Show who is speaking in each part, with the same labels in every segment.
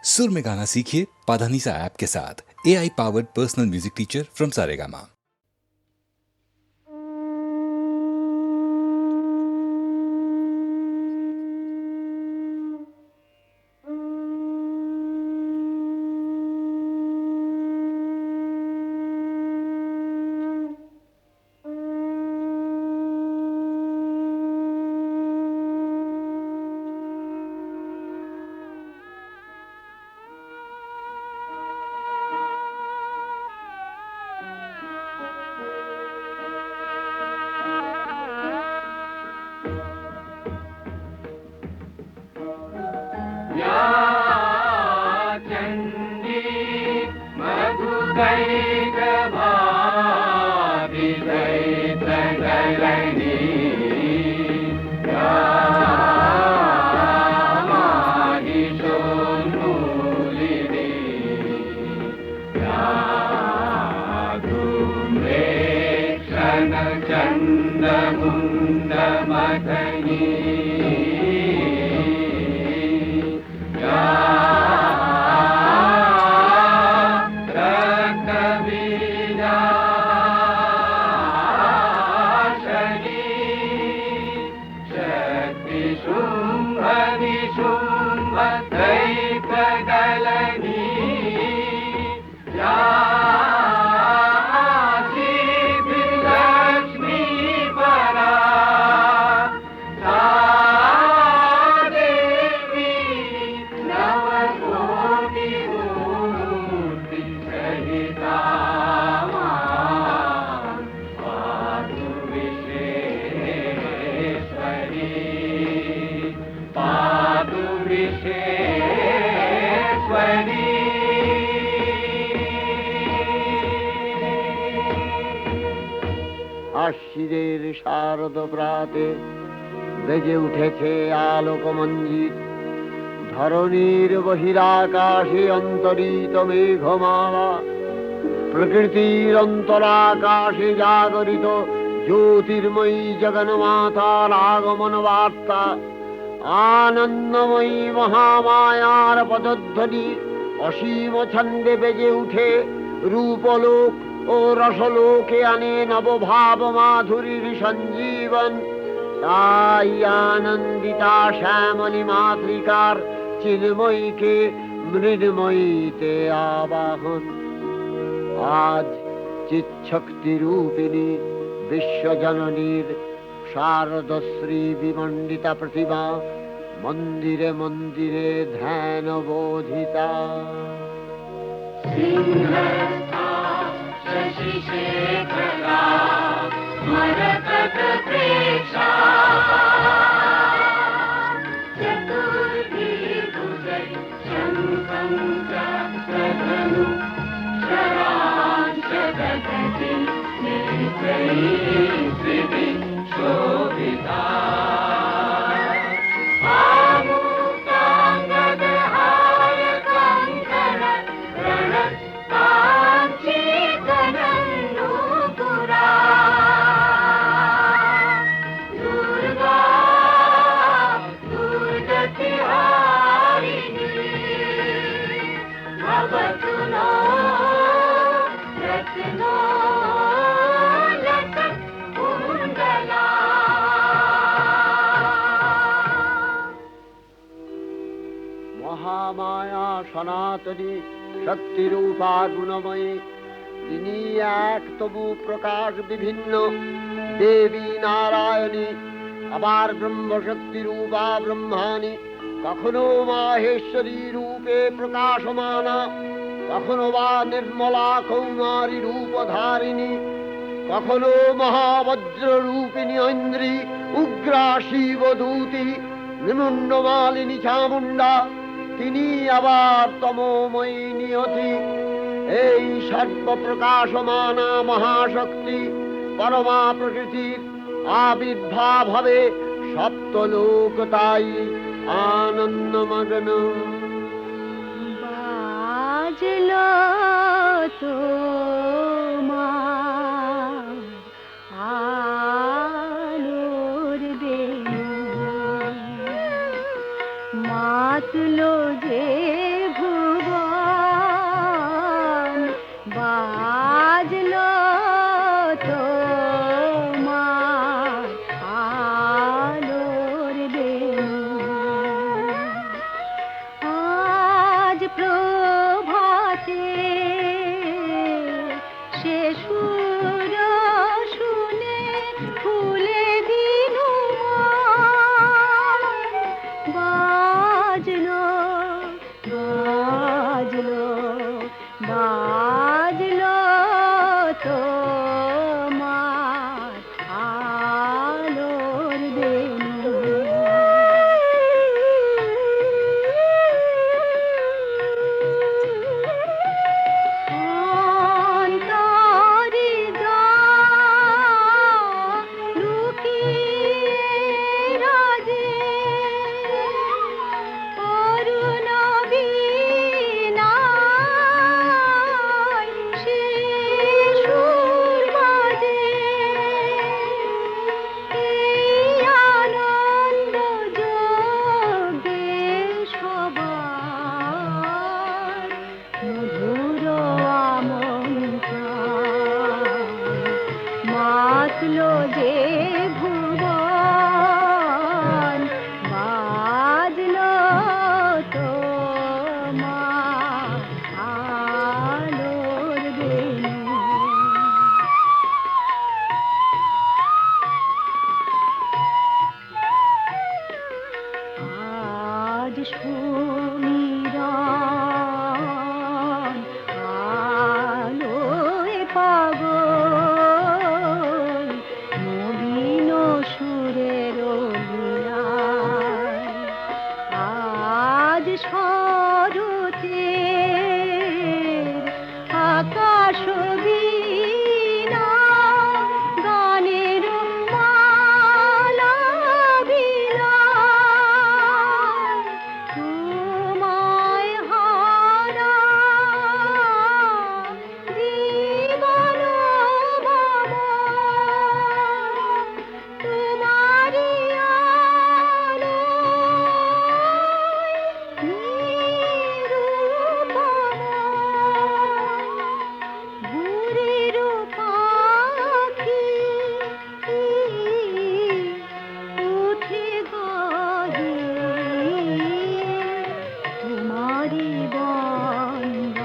Speaker 1: सुर में गाना सीखिए पाधानीसा ऐप के साथ। AI powered personal music teacher from Saregama.
Speaker 2: আশ্বিরের শারদ প্রাতে বেজে উঠেছে আলোকমঞ্জিত, ধরণীর বহিরাকাশে অন্তরিত মেঘমালা, প্রকৃতির অন্তরাকাশে জাগরিত জ্যোতির্ময়ী জগন্মাতার আগমন বার্তা, আনন্দময়ী মহামায়ার পদধ্বনি অসীম ছন্দে বেজে উঠে রূপলোক ও রসলোকে আনে নবভাব মাধুরীর সঞ্জীবন। তাই আনন্দিতা শ্যামলী মাতৃকার চিন্ময়ীকে মৃন্ময়ীতে আবাহন। আজ চিৎশক্তি রূপিণী বিশ্বজননীর শারদশ্রী বিমণ্ডিতা প্রতিমা মন্দিরে মন্দিরে ধ্যান বোধিতা।
Speaker 3: शशिशेखरा मरकतप्रेक्षा चतुर्भिर्भुजै शङ्खं चक्रधनु शरांशदधति नेत्रैः त्रिभिः शोभिता।
Speaker 2: মহামায়া সনাতনী শক্তিরূপা গুণময়ী, তিনি এক তবু প্রকাশ বিভিন্ন দেবী নারায়ণী, আবার ব্রহ্মশক্তি রূপা ব্রহ্মাণী, কখনো মাহেশ্বরী রূপে প্রকাশমানা, কখনো বা নির্মলা কৌমারী রূপধারিণী, কখনো মহাবজ্র রূপিণী ঐন্দ্রী, উগ্রা শিবদূতি, নিমুণ্ডমালিনী চামুণ্ডা, তিনি আবার তমোময়ী নিয়তি। এই সর্বপ্রকাশমানা মহাশক্তি পরমা প্রকৃতির আবির্ভাব হবে সপ্তলোক, তাই আনন্দমগ্ন।
Speaker 4: বাজলো তো আলোর বেণু, মাতলো যে বাজলো বাজলো তোমার আলোর বেনু। অন্তরে যা লুকিয়ে রাজে অরুণ বীণায় সে সুর বাজে। এই আনন্দ যোগে সবার মধুর আমন্ত্রণ মাতলো যে ভুবন বাজলো তোমার আলোর বেনু। আজ সুমিরন আলোয় পাগল নবীন সুরের লীলায়। আজ শরতের আকাশ বীণা গানের মালা বিলায়। তোমায় হারা জীবন ভ্রমর তোমারি আলোয় নিরুপমা। ভোরের পাখি উঠে গায়ে তোমারি বন্দন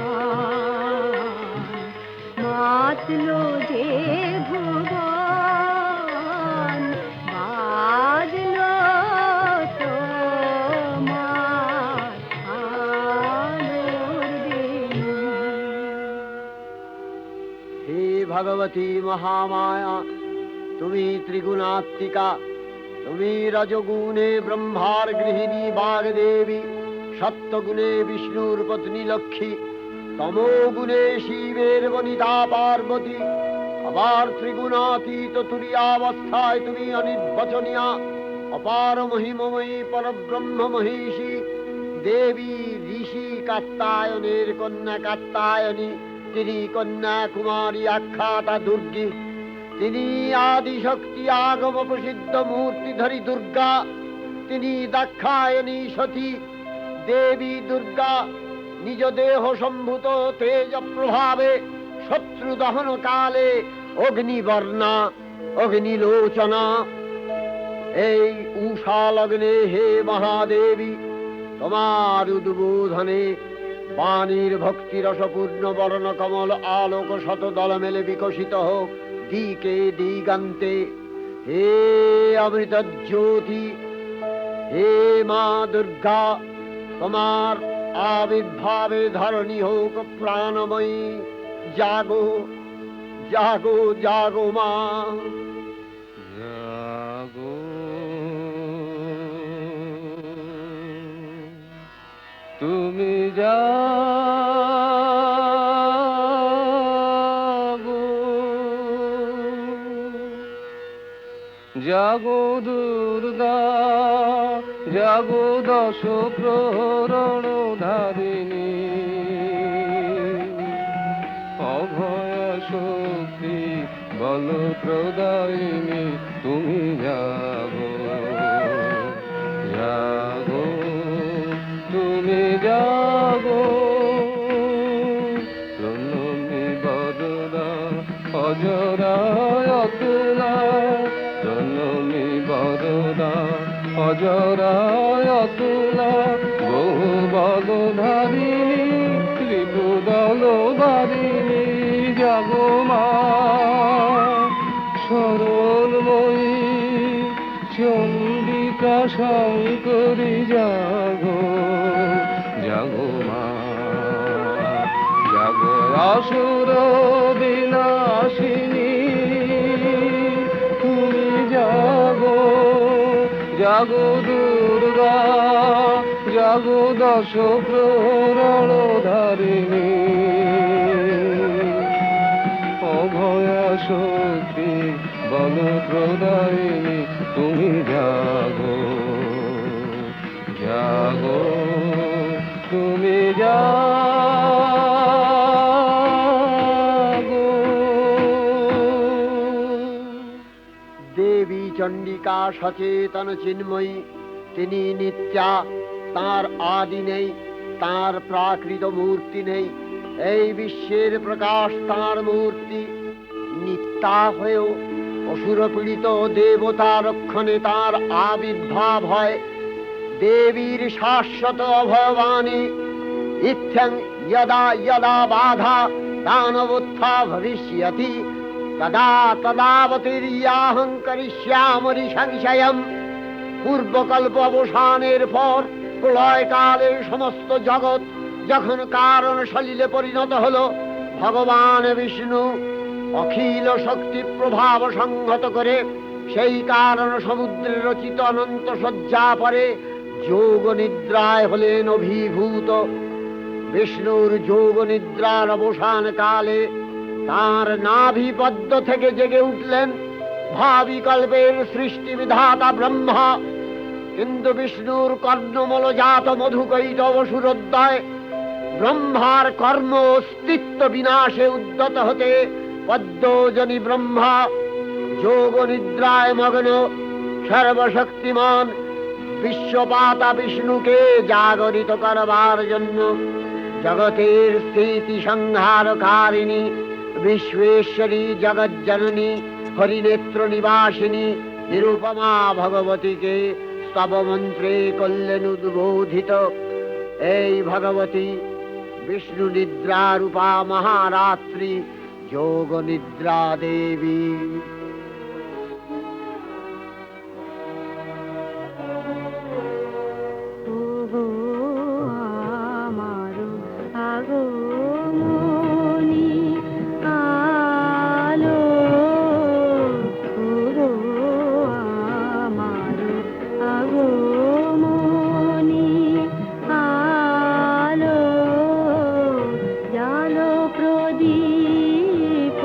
Speaker 4: মাতলো যে ভুবন বাজলো তোমার আলোর বেনু।
Speaker 2: হে ভগবতী মহামায়া, তুমি ত্রিগুণাত্মিকা, তুমি রজগুণে ব্রহ্মার গৃহিণী বাগদেবী, সত্যগুণে বিষ্ণুর পত্নী লক্ষ্মী, তমোগুণে শিবের বনিতা পার্বতী, আবার ত্রিগুণাতীত তুরীয়াবস্থায় তুমি অনির্বচনীয়া, অপার মহিমময়ী পরব্রহ্ম মহিষী দেবী ঋষি কাত্তায়নের কন্যা কাত্তায়নী। তিনি কন্যা কুমারী আখ্যাতা দুর্গী, তিনি আদিশক্তি আগম প্রসিদ্ধ মূর্তিধরী দুর্গা, তিনি দাক্ষায়ণী সতী দেবী দুর্গা। নিজ দেহ সম্ভূত তেজ প্রভাবে শত্রু দহন কালে অগ্নিবর্ণা অগ্নিলোচনা। এই উষা লগ্নে হে মহাদেবী, তোমার উদ্বোধনে বাণীর ভক্তি রসপূর্ণ বর্ণ কমল আলোক শত দল মেলে বিকশিত হোক দিকে দিগান্তে। হে অমৃত জ্যোতি, হে মা দুর্গা, তোমার আবির্ভাবে ধরণী হোক প্রাণময়ী। জাগো জাগো জাগো মা।
Speaker 5: জাগো তুমি জাগো, জাগো দুর্গা, জাগো দশ প্রহরণ ধারিণী, অভয় শক্তি বল প্রদায়িনী। তুমি জাগো জাগো তুমি জাগো, প্রণমী বরদা অজরায় অতুলা, প্রণমী বরদা অজরায় অতুলা। বহু বলধারিণী ত্রিপুদল বারিণী, জাগো মা সরলময়ী চণ্ডিকা শঙ্করী। জাগো জাগো তোমার। জাগো আসুর বিনাশিনী, তুমি জাগো, জাগো দুর্গা, জাগো দশ প্রহরণ ধারিণী। অভয়া শক্তি বল প্রদায়িনী, তুমি জাগো, জাগো, তুমি জাগো।
Speaker 2: দেবী চণ্ডিকা সচেতন চিন্ময়ী, তিনি নিত্যা, তার আদি নেই, তার প্রাকৃত মূর্তি নেই। এই বিশ্বের প্রকাশ তার মূর্তি। নিত্যা হয়েও অসুর পীড়িত দেবতা রক্ষণে তার আবির্ভাব হয়। দেবীর শাশ্বত অভয়বাণী, ইত্থং যদা যদা বাধা দানবোত্থা ভবিষ্যতি তদা তদাবতীর্যাহং করিষ্যামি সংশয়ম। পূর্বকল্প অবসানের পর প্রলয়কালে সমস্ত জগৎ যখন কারণ সলিলে পরিণত হলো, ভগবান বিষ্ণু অখিল শক্তি প্রভাব সংহত করে সেই কারণ সমুদ্রে রচিত অনন্ত শয্যা পরে যোগ নিদ্রায় হলেন অভিভূত। বিষ্ণুর যোগ নিদ্রার অবসান কালে তাঁর নাভিপদ্ম থেকে জেগে উঠলেন ভাবিকল্পের সৃষ্টি বিধাতা ব্রহ্মা। কিন্তু বিষ্ণুর কর্ণমূলজাত মধুকৈটব সুরোদ্দয় ব্রহ্মার কর্ম অস্তিত্ব বিনাশে উদ্যত হতে পদ্মজনী ব্রহ্মা যোগ নিদ্রায় মগ্ন সর্বশক্তিমান বিশ্বপাতা বিষ্ণুকে জাগরিত করবার জন্য জগতের স্থিতি সংহারকারিণী বিশ্বেশ্বরী জগজ্জননী হরিনেত্র নিবাসিনী নিরুপমা ভগবতীকে স্তবমন্ত্রে করলেন উদ্বোধিত। এই ভগবতী বিষ্ণু নিদ্রা রূপা মহারাত্রি যোগ নিদ্রা দেবী।
Speaker 4: ওগো আমারো আগমনী আলো, ওগো আমারো আগমনী আলো, জালো প্রদীপ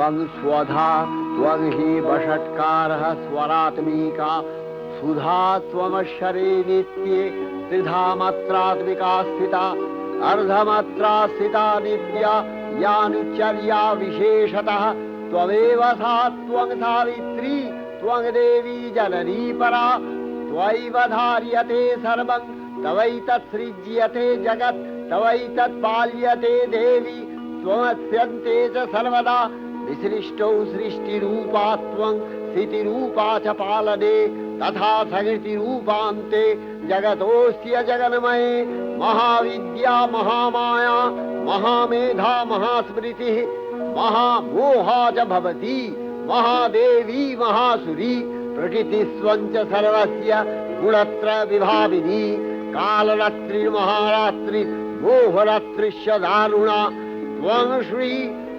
Speaker 2: त्वं स्वधा त्वं हि वषट्कारः स्वरात्मिका सुधा त्वमक्षरे नित्ये त्रिधा मात्रात्मिका स्थिता अर्धमात्रा स्थिता नित्या यानुचर्या विशेषतः त्वमेव सा त्वं सावित्री त्वं देवी जननी परा त्वयैव धार्यते सर्वं तवैतत्सृज्यते जगत् तवैतत्पाल्यते देवी त्वमस्यन्ते च सर्वदा विसृष्टौ सृष्टिरूपा त्वं स्थितिरूपा च पालने तथा सकृतिरूपान्ते जगतोऽस्य जगन्मये महाविद्या महामाया महामेधा महास्मृतिः महामोहा च भवति महादेवी महासुरी प्रकृतिस्त्वं च सर्वस्य गुणत्रय विभाविनी कालरात्रिर्महारात्रि मोहरात्रिश्च दारुणा त्वं श्री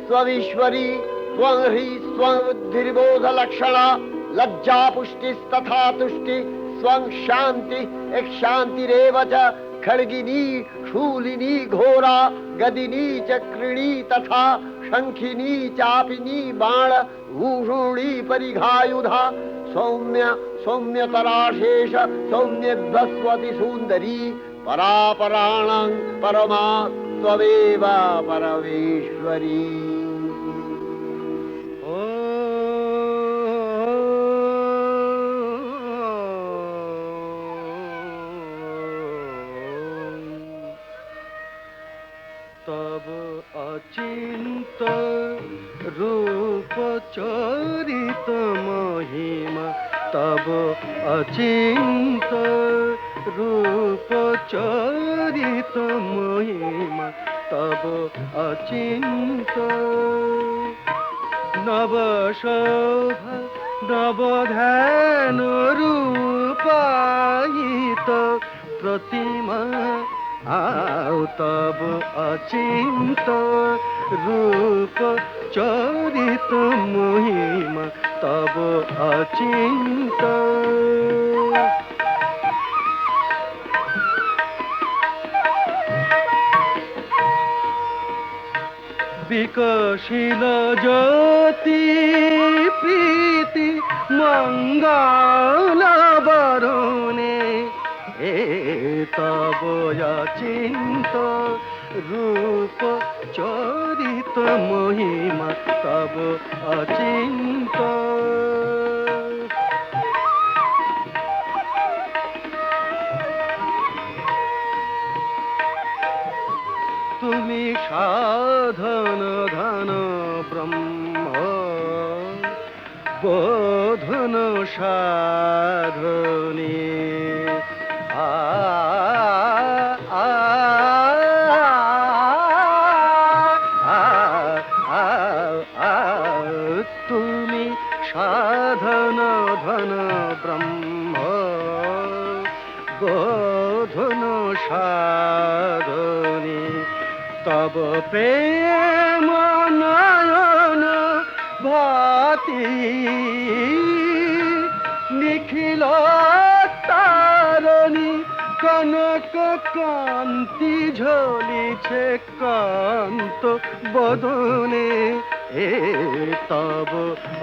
Speaker 2: स्वमीश्वरी त्वं ह्री स्वं बुद्धिर्बोधलक्षणा लज्जा पुष्टिस्तथा तुष्टि स्वं शान्ति एक शान्तिरेव च खड्गिनी शूलिनी घोरा गदिनी चक्रिणी तथा शंखिनी चापिनी बाण भूषुणी परिघायुधा सौम्य सौम्यतराशेष सौम्यभस्वति सुन्दरी परापराणां परमा त्वमेव परमेश्वरी।
Speaker 5: तब अचिंत रूप चरित महिमा तब अचिंत रूप चरित महिमा तब अचिंत नव शोभा नव ध्यान रूपायित प्रतिमा आओ तब अचिंत रूप चरित महिमा तब अचिंत विकसिल ज्योति प्रीति मंगल बरुणे तब अचिंत रूप चरित महिमा तब अचिंत तुमी साधन धन ब्रह्म बोधन साधने तुमी साधन धन ब्रह्म बोधन साधने तब प्रेम नयन भाति निखिल तारणी कनक कांति झलिছে कांत बदने तब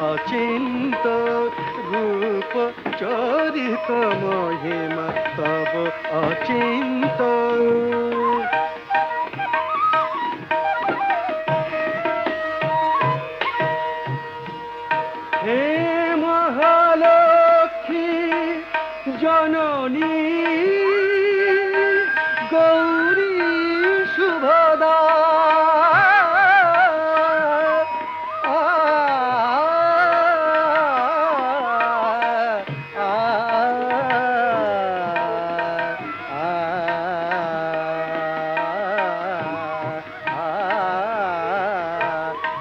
Speaker 5: अचिंत रूप चरित महिमा तब अचिंत हे महालक्ष्मी जननी गौरी शुभदा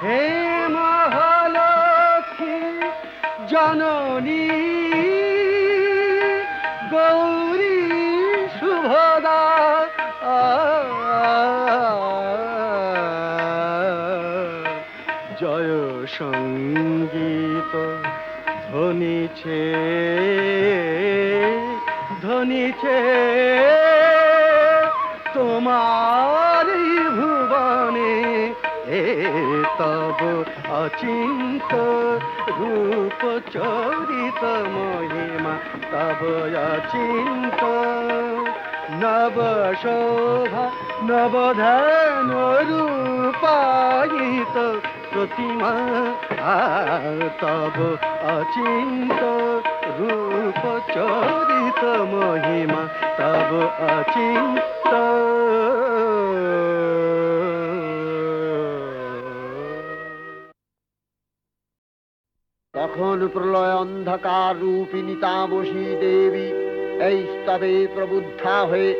Speaker 5: हे महालक्ष्मी जननी गौरी शुभदा जय संगीत ধ্বনিছে ধ্বনিছে তোমার ভুবনে তব অচিন্ত রূপ চরিত মহিমা তব অচিন্ত নব শোভা নবধান রূপায়িত প্রতিমা তব অচিন্ত রূপ চরিত মহিমা তব অচিন্ত
Speaker 2: তখন প্রলয় অন্ধকার রূপিণী তামসী দেবী এই স্তবে প্রবুদ্ধা হয়ে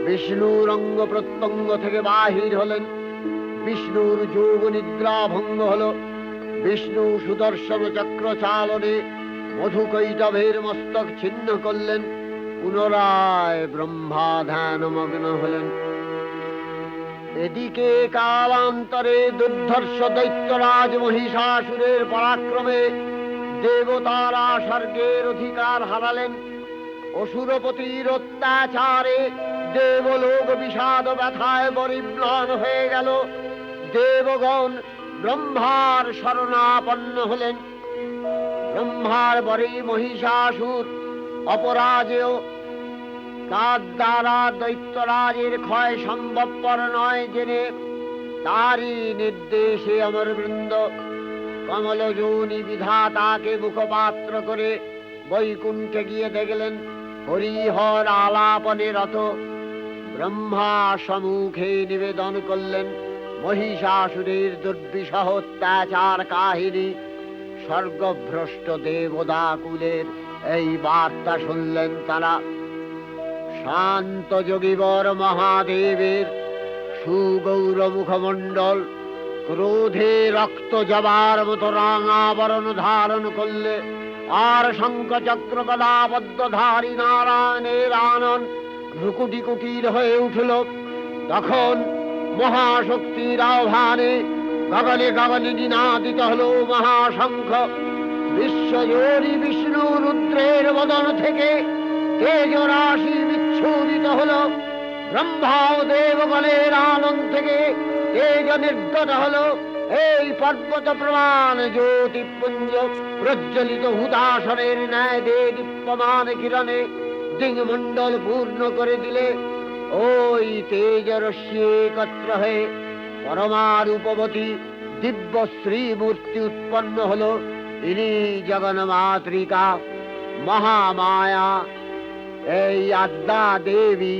Speaker 2: বিষ্ণুর অঙ্গ প্রত্যঙ্গ থেকে বাহির হলেন। বিষ্ণুর যোগ নিদ্রা ভঙ্গ হল। বিষ্ণু সুদর্শন চক্র চালনে মধুকৈটভের মস্তক ছিন্ন করলেন। পুনরায় ব্রহ্মা ধ্যানমগ্ন হলেন। এদিকে কালান্তরে দুর্ধর্ষ দৈত্যরাজ মহিষাসুরের পরাক্রমে দেবতারা স্বর্গের অধিকার হারালেন। অসুরপতির অত্যাচারে দেবলোক বিষাদ ব্যথায় পরিম্লান হয়ে গেল। দেবগণ ব্রহ্মার শরণাপন্ন হলেন। ব্রহ্মার বরে মহিষাসুর অপরাজেয়, তার দ্বারা দৈত্যরাজের ক্ষয় সম্ভবপর নয় জেনে তারই নির্দেশে অমরবৃন্দ কমলযোনি বিধাতাকে মুখপাত্র করে বৈকুণ্ঠে গিয়ে দেখলেন হরিহর আলাপনে রত। ব্রহ্মা সম্মুখে নিবেদন করলেন মহিষাসুরের দুর্বিষহ অত্যাচার কাহিনী। স্বর্গভ্রষ্ট দেবদাকুলের এই বার্তা শুনলেন তারা। শান্ত যোগীবর মহাদেবের সুগৌর মুখমণ্ডল ক্রোধে রক্ত জবার মতো রাঙাবরণ ধারণ করলে, আর শঙ্খ চক্র গদাবদ্ধধারী নারায়ণের আনন ভ্রুকুটি কুটির হয়ে উঠল। তখন মহাশক্তির আহ্বানে গগনে গগনে নিনাদিত হল মহাশঙ্খ। বিশ্বজোরি বিষ্ণু রুদ্রের বদন থেকে তেজ রাশি বিচ্ছুরিত হল। ব্রহ্মা ও দেবগণের আনন থেকে তেজ নির্গত হল। এই পর্বত প্রমাণ জ্যোতিপুঞ্জ প্রজ্বলিত হুতাসনের ন্যায় দীপ্যমান কিরণে দিংমণ্ডল পূর্ণ করে দিলে ওই তেজ রশ্মি একত্র হয়ে পরমারূপবতী দিব্য শ্রীমূর্তি উৎপন্ন হল। ইনি জগন্মাতৃকা মহামায়া। এই আদ্যা দেবী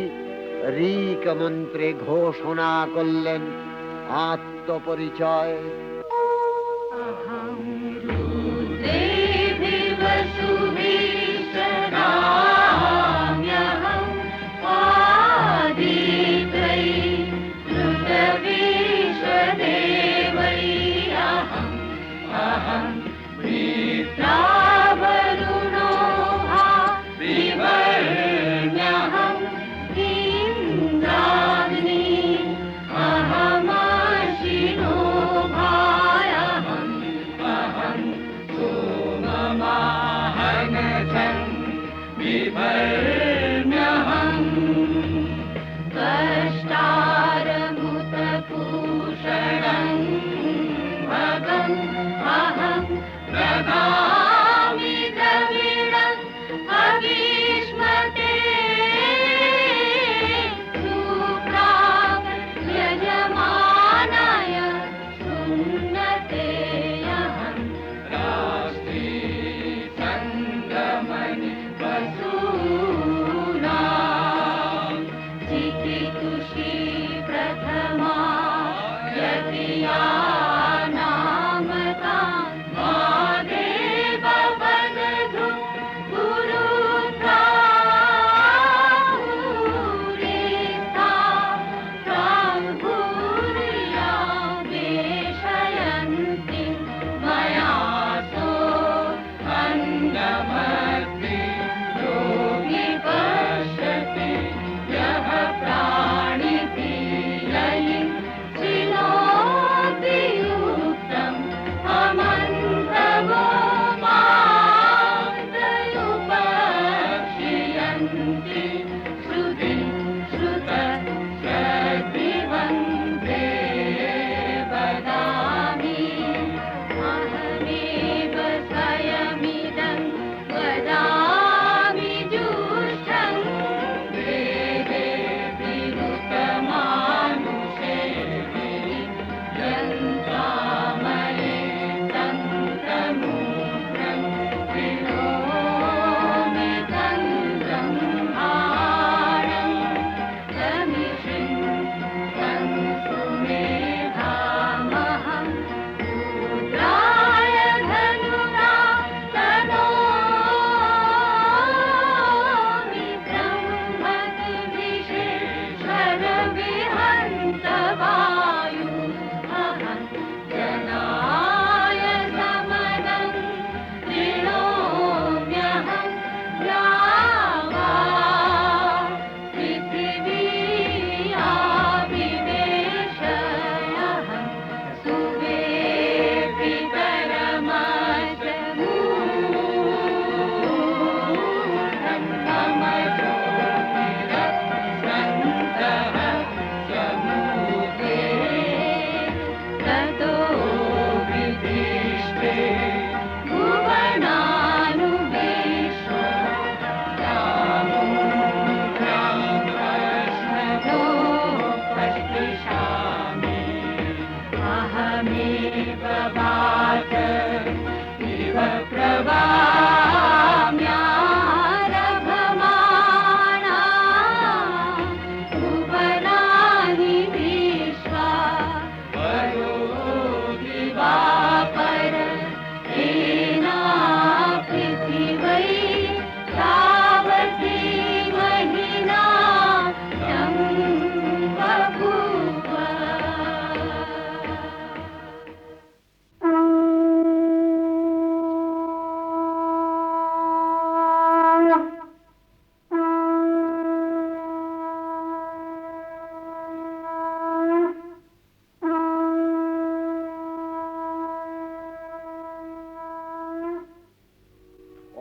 Speaker 2: ঋক মন্ত্রে ঘোষণা করলেন আত্মপরিচয়।
Speaker 3: देवी वसुविशराम्यहम् आदित्यै श्रुतविश्वदेवै अहं वृत्रावरुणो भा विवर्ण्यहम् इन्द्राग्नि अहमशिनो भायहम् सोममाहनजं विवर्ण्यहम् कष्टारमुतपूषणं भगम् अहं ददामि द्रविणम् अभीष्मते सुप्राक् यजमानाय सुन्नते अहं राष्ट्री सङ्गमनि वसूनां चिकितुषी प्रथमा यतिया नामता महादेव वदतु गुरुप्राहुरेता तां भूरिया वेशयन्ति मया सो अन्नमग्नि योगी पश्यति यः प्राणितीययि चिनोति युक्तम् अमन्तवो मान्तयुपक्षियन्ति श्रुति श्रुत शक्तिवन्ते वदा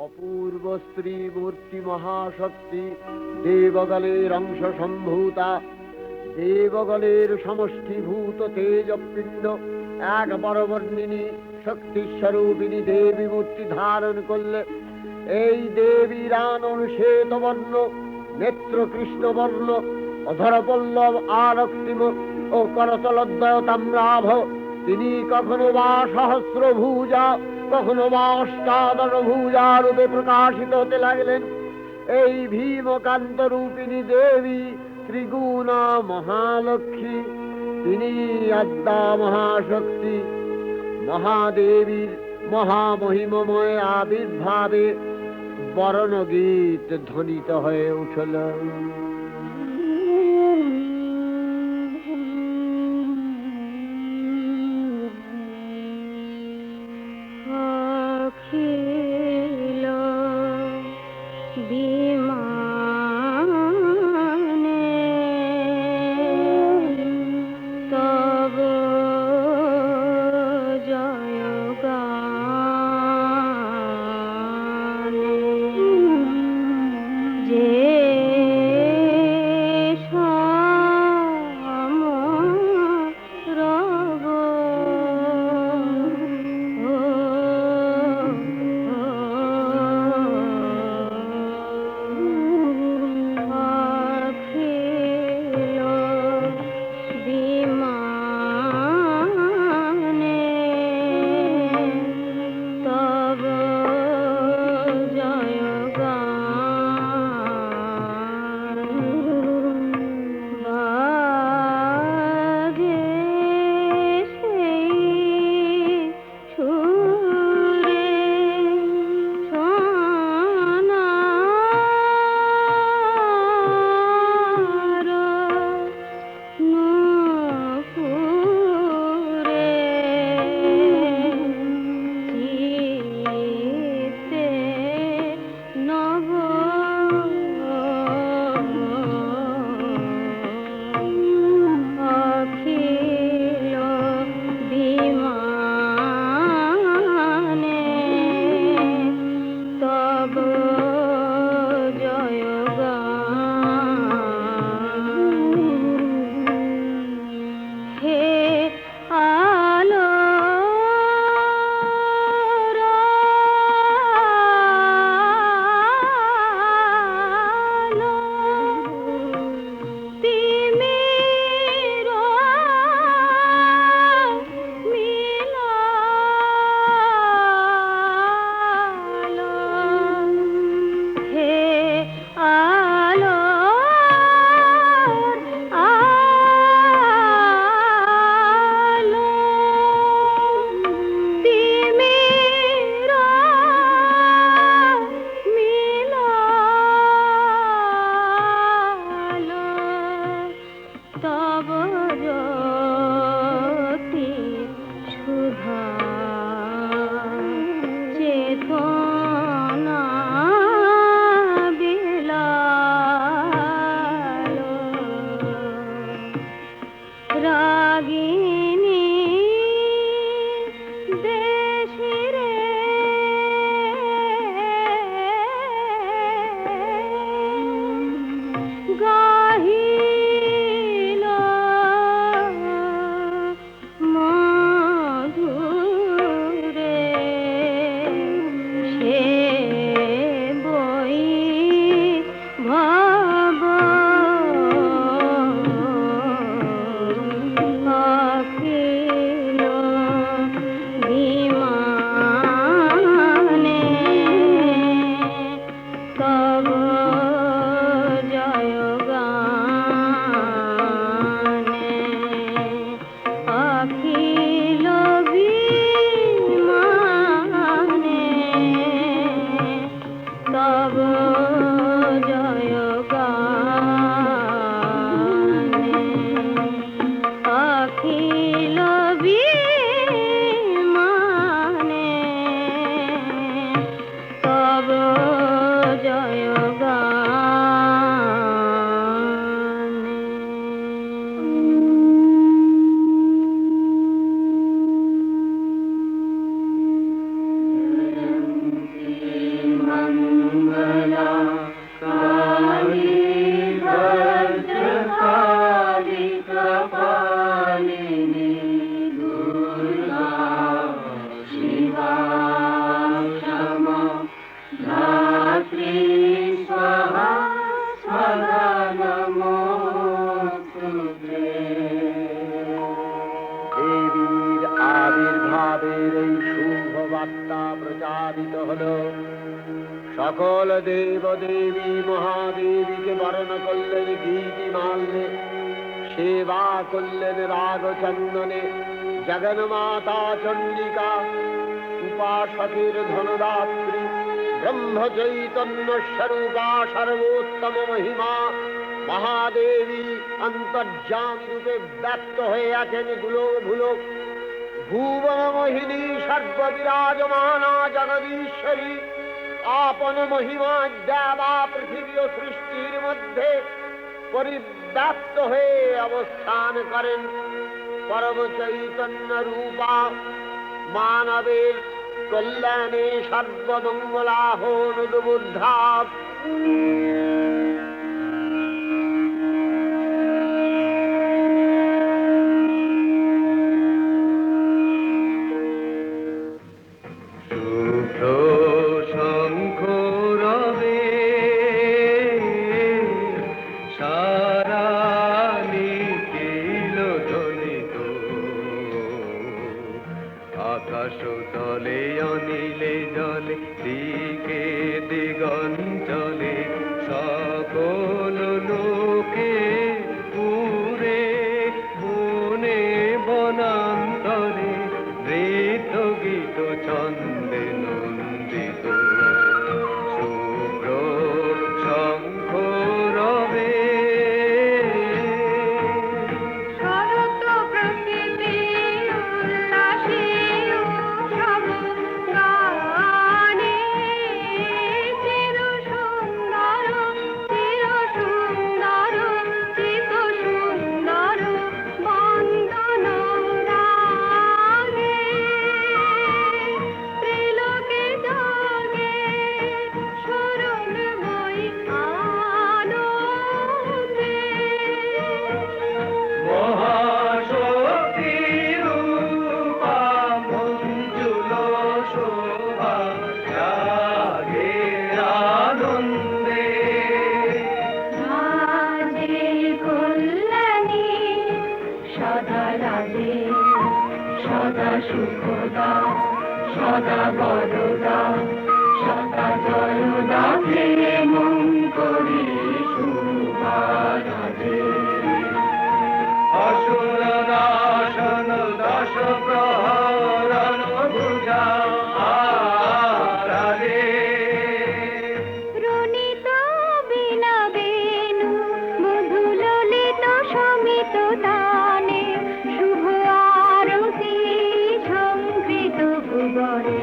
Speaker 2: অপূর্ব স্ত্রী মূর্তি মহাশক্তি দেবগলের অংশ সম্ভূতা, দেবগলের সমষ্টিভূত তেজপিণ্ড এক বরবর্ণিনী শক্তিস্বরূপিণী দেবী মূর্তি ধারণ করলে এই দেবীর আনন শ্বেতবর্ণ, নেত্র কৃষ্ণবর্ণ, অধর পল্লব আরক্তিম ও করতলদ্বয় তাম্রাভ। তিনি কখনো বা সহস্র ভুজা, কখনো বা অষ্টাদশ ভুজা রূপে প্রকাশিত হতে লাগলেন। এই ভীমকান্ত রূপিণী দেবী ত্রিগুণা মহালক্ষ্মী, তিনি আদ্যা মহাশক্তি। মহাদেবীর মহামহিমময় আবির্ভাবে বরণগীত ধ্বনিত হয়ে উঠল।
Speaker 4: অখিল বিমানে তব জয়গানে যে সমরব অখিল বিমানে তব জয়গান বাজে সেই সুরে সোনার নূপুরে চিত্তে নব অখিল বিমানে তব জয়গান হে আলোর আলো, তিমির মিলালো। হে আলোর আলো, তিমির মিলালো। তব জ্যোতি সুধা চেতনা বিলালো। রাগিনী দেশিরে গাহিল মধুরে সে বই ভাব অখিল বিমানে তব জয়গানে। অখিল বিমানে তব জয়গানে। অখিল বিমানে তব জয়গানে।
Speaker 3: গায়ত্রী স্বাহা স্বাহা নমোস্তুতে।
Speaker 2: দেবীর আবির্ভাবের এই শুভ বার্তা প্রচারিত হলো। সকল দেব দেবী মহাদেবীকে বরণ করলেন গীতি মাল্যে, সেবা করলেন রাগ চন্দনে। জগন্মাতা চণ্ডিকা উপাসকের ধনদাত্রী, ব্রহ্ম চৈতন্য স্বরূপা সর্বোত্তম মহিমা মহাদেবী অন্তর্যামী রূপে ব্যক্ত হয়ে আছেন গুলোক ভুলোক। ভুবন মোহিনী সর্ববিরাজমানা জগদীশ্বরী আপন মহিমা দেবা পৃথিবী ও সৃষ্টির মধ্যে পরিব্যাপ্ত হয়ে অবস্থান করেন। পরম চৈতন্য রূপা মানবের কল্যাণে সর্বমঙ্গলাহনুদ্বুদ্ধা।
Speaker 5: আকাশ তলে অনিলে জলে দিকে দিগঞ্চলে সকল লোকে পুরে বনে বনান্তরে নৃত্য গীত ছন্দে নন্দিত শুভ্র শঙ্খ রবে।
Speaker 3: সুখদা সদা বরদা সদা জয়দা হে মঙ্গলি শুভারাধে।
Speaker 5: অসুর নাশন দশ প্রহরণ ভুজা আরাধে।
Speaker 4: রুনিত বিনা বেণু মধু ললিত সমিত তানে শুভ আরতি সংকৃত ভুবনে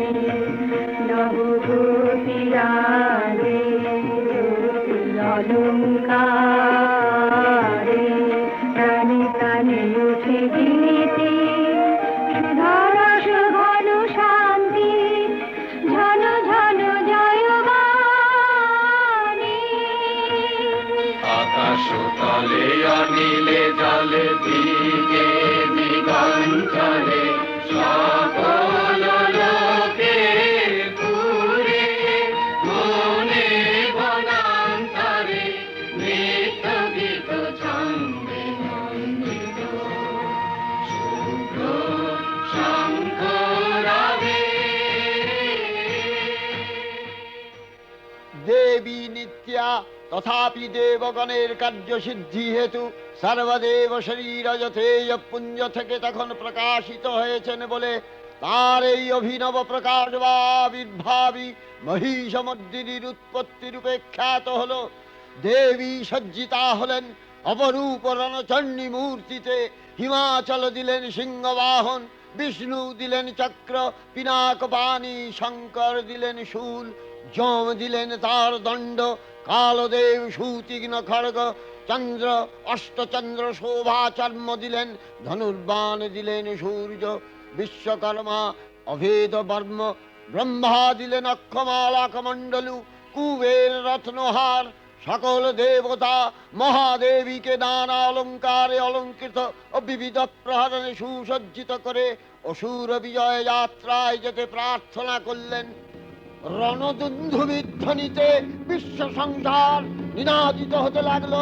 Speaker 4: নবভূতিরাজে অলঙ্কারে প্রাণে প্রাণে উঠে গীতি সুধারস ঘন শান্তি ঝন ঝন জয়বাণী।
Speaker 3: আকাশ তলে অনিলে জলে দিকে দিগঞ্চলে সকল লোকে পুরে মনে বনান্তরে নৃত্য গীত ছন্দে নন্দিত শুভ্র শঙ্খ রবে।
Speaker 2: দেবী নিত্যা তথাপি দেবগণের কার্যসিদ্ধি হেতু সর্বদেব শরীর যথেয় পুঞ্জ থেকে তখন প্রকাশিত হয়েছেন বলে তার এই অভিনব প্রকাশ বা আবির্ভাবী মহিষমর্দিনীর উৎপত্তি রূপে খ্যাত হল। দেবী সজ্জিতা হলেন অপরূপ রণচণ্ডী মূর্তিতে। হিমাচল দিলেন সিংহবাহন, বিষ্ণু দিলেন চক্র পিনাক পানি, শঙ্কর দিলেন শূল, যম দিলেন তার দণ্ড, কালদেব সুতীক্ষ্ণ খড়গ, চন্দ্র অষ্টচন্দ্র শোভা চর্ম দিলেন, ধনুর্বাণ দিলেন সূর্য, বিশ্বকর্মা অভেদ বর্ম, ব্রহ্মা দিলেন অক্ষমালা কমণ্ডলু, কুবের রত্নহার। সকল দেবতা মহাদেবীকে নানা অলঙ্কারে অলঙ্কৃত ও বিবিধ প্রহরণে সুসজ্জিত করে অসুর বিজয় যাত্রায় যেতে প্রার্থনা করলেন। রণদুন্ধুবিধ্বনিতে বিশ্ব সংসার নিনাদিত হতে লাগলো।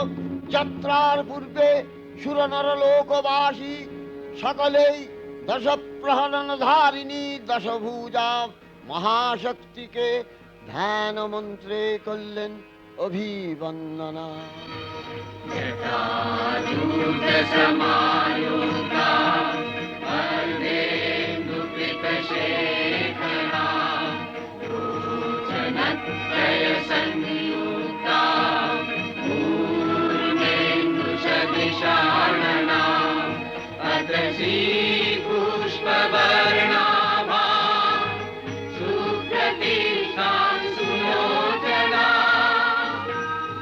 Speaker 2: যাত্রার পূর্বে সুরনর লোকবাসী সকলেই দশ প্রহরণ ধারিণী দশভুজা মহাশক্তিকে ধ্যান মন্ত্রে করলেন অভিবন্দনা।
Speaker 3: जटाजूटसमायुक्ता वरदेन्दुकृतशेखरा भूषणत्रयसंयुक्ता पूर्णेन्दुसदृशानना अदृशी पुष्पवर्णाभा सुप्रतिष्ठा सुलोचना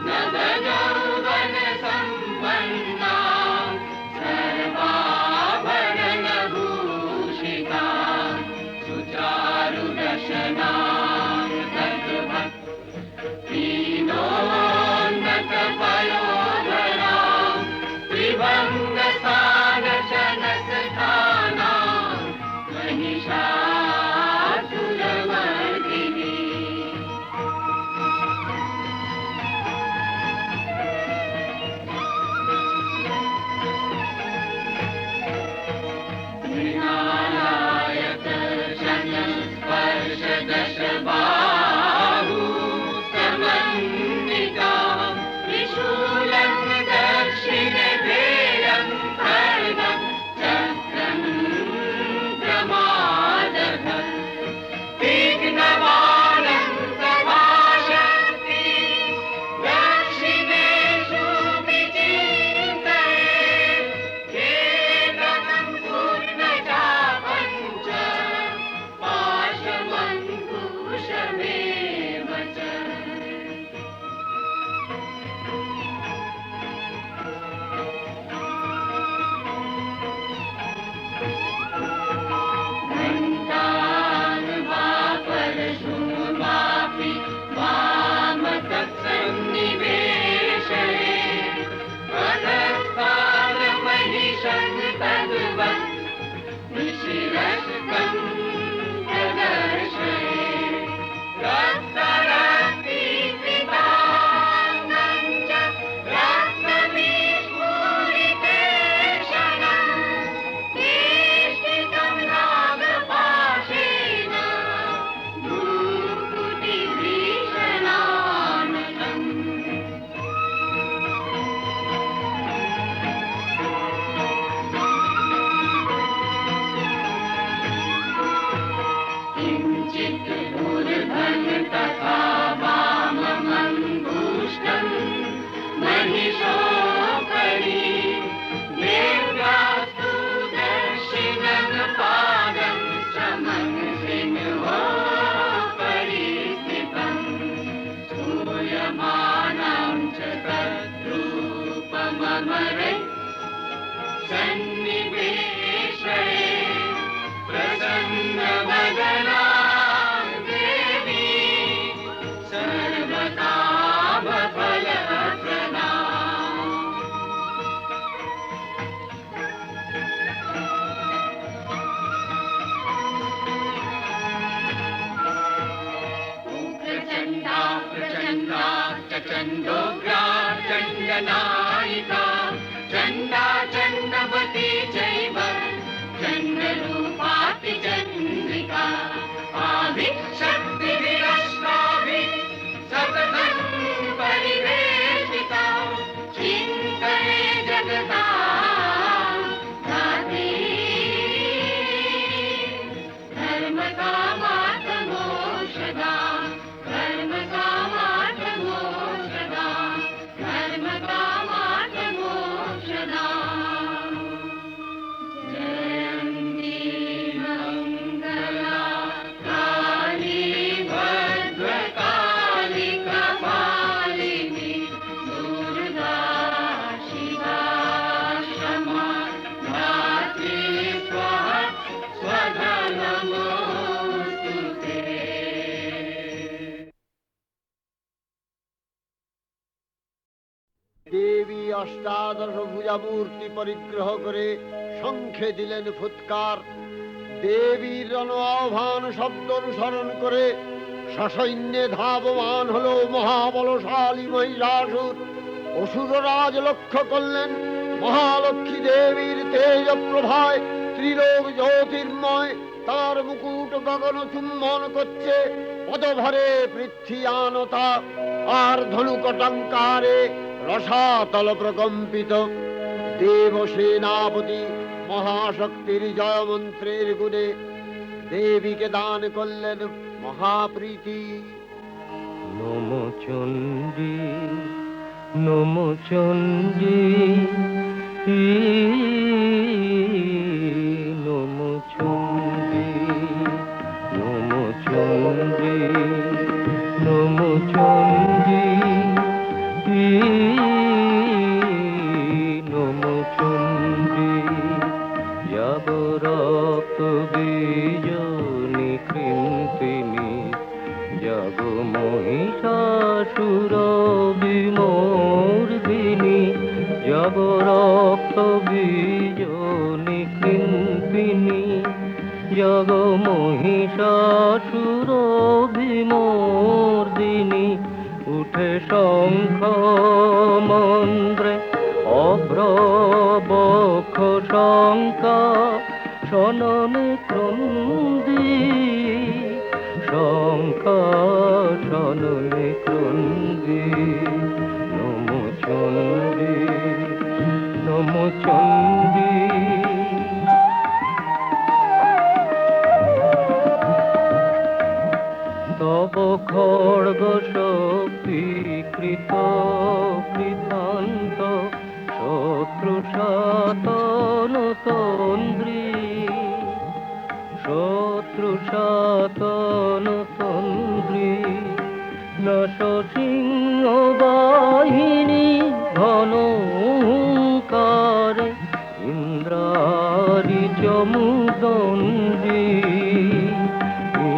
Speaker 3: नवयौवनसम्पन्ना सर्वाभरणभूषिता सुचारुदशना दीनोन्नतपयोधरा त्रिभङ्गसानशनस्थाना महिषासुरमर्दिनी। स्पर्शदशबाहु समन्विता त्रिशूलं दक्षिणधेयं खड्गं चक्रं प्रमादधत् तीक्ष्णबाणं प्रभाषन्ति दक्षिणेषु विचिन्तयेत् केवलं पूर्णचापं च पाशमङ्कुशमेव च। घण्टानुवापरशुमापि वामतत्सन्निवेशये पदस्थानमहिषं तद्वत् निशिरस्कं प्रदर्शये रक्तरक्तीकृताङ्गं च रक्तविस्फुरितेक्षणं केष्टितं नागपाशेन भ्रूकुटिभीषणाननम्। किञ्चित् ऊर्ध्वं तथा वाममङ्गुष्ठं महिषोपरि देव्यास्तु दक्षिणं पादं समंसिंहोपरि स्थितम् स्तूयमानं च तद्रूपममरे सन्निवेशये प्रसन्नवदना देवी सर्वकामफलप्रदा। उग्रचण्डा प्रचण्डा चण्डोग्रा चण्डनायिका चण्डा चण्डवती चैव चण्डरूपाति चन्द्रिका आभिशक्तिभिरष्टाभिः सततं परिवेशिता चिन्तये जगतां धात्री धर्मकामार्थमोक्षदा धर्मकामार्थमोक्षदा धर्मकामार्थमोक्षदा। जयन्ती मङ्गला काली भद्रकाली कपालिनी दुर्गा शिवा क्षमा धात्री स्वाहा स्वधा नमोऽस्तु ते।
Speaker 2: দেবী অষ্টাদশ ভুজামূর্তি পরিগ্রহ করে শঙ্খে দিলেন ফুৎকার। দেবীর রণ আহ্বান শব্দ অনুসরণ করে সসৈন্যে ধাবমান হলো মহাবলশালী মহিষাসুর। অসুররাজ লক্ষ্য করলেন মহালক্ষ্মী দেবীর তেজ প্রভায় ত্রিলোক জ্যোতির্ময়, তার মুকুট গগন চুম্বন করছে, পদভরে পৃথ্বীয়ানতা আর ধনুকটঙ্কারে রসাতল প্রকম্পিত। দেব সেনাপতি মহাশক্তির জয় মন্ত্রের গুণে দেবীকে দান করলেন মহাপ্রীতি।
Speaker 5: নম চণ্ডী নম চণ্ডী নম চণ্ডী নম চণ্ডী নম চণ্ডী নম চণ্ডী। যাব রক্ত বীজ নিকৃন্তিনি, যাব মহিষাসুর বিমর্দিনী, যাব রক্ত বীজ নিকৃন্তিনি, যাব মহিষাসুর বিমর্দিনী। উঠে শঙ্খ মন্দ্রে অভ্র বক্ষ শঙ্কা, শননে ক্রন্দী শঙ্কা শননে ক্রন্দী। নম চণ্ডী নম চণ্ডী। তব খড়গ শক্তি কৃত কৃতান্ত, শত্রু সাতন তন্দ্রী শত্রু সাতন তন্দ্রী। নশ সিংহ বাহিনী ঘনকারে, ইন্দ্রারি চমুদণ্ডী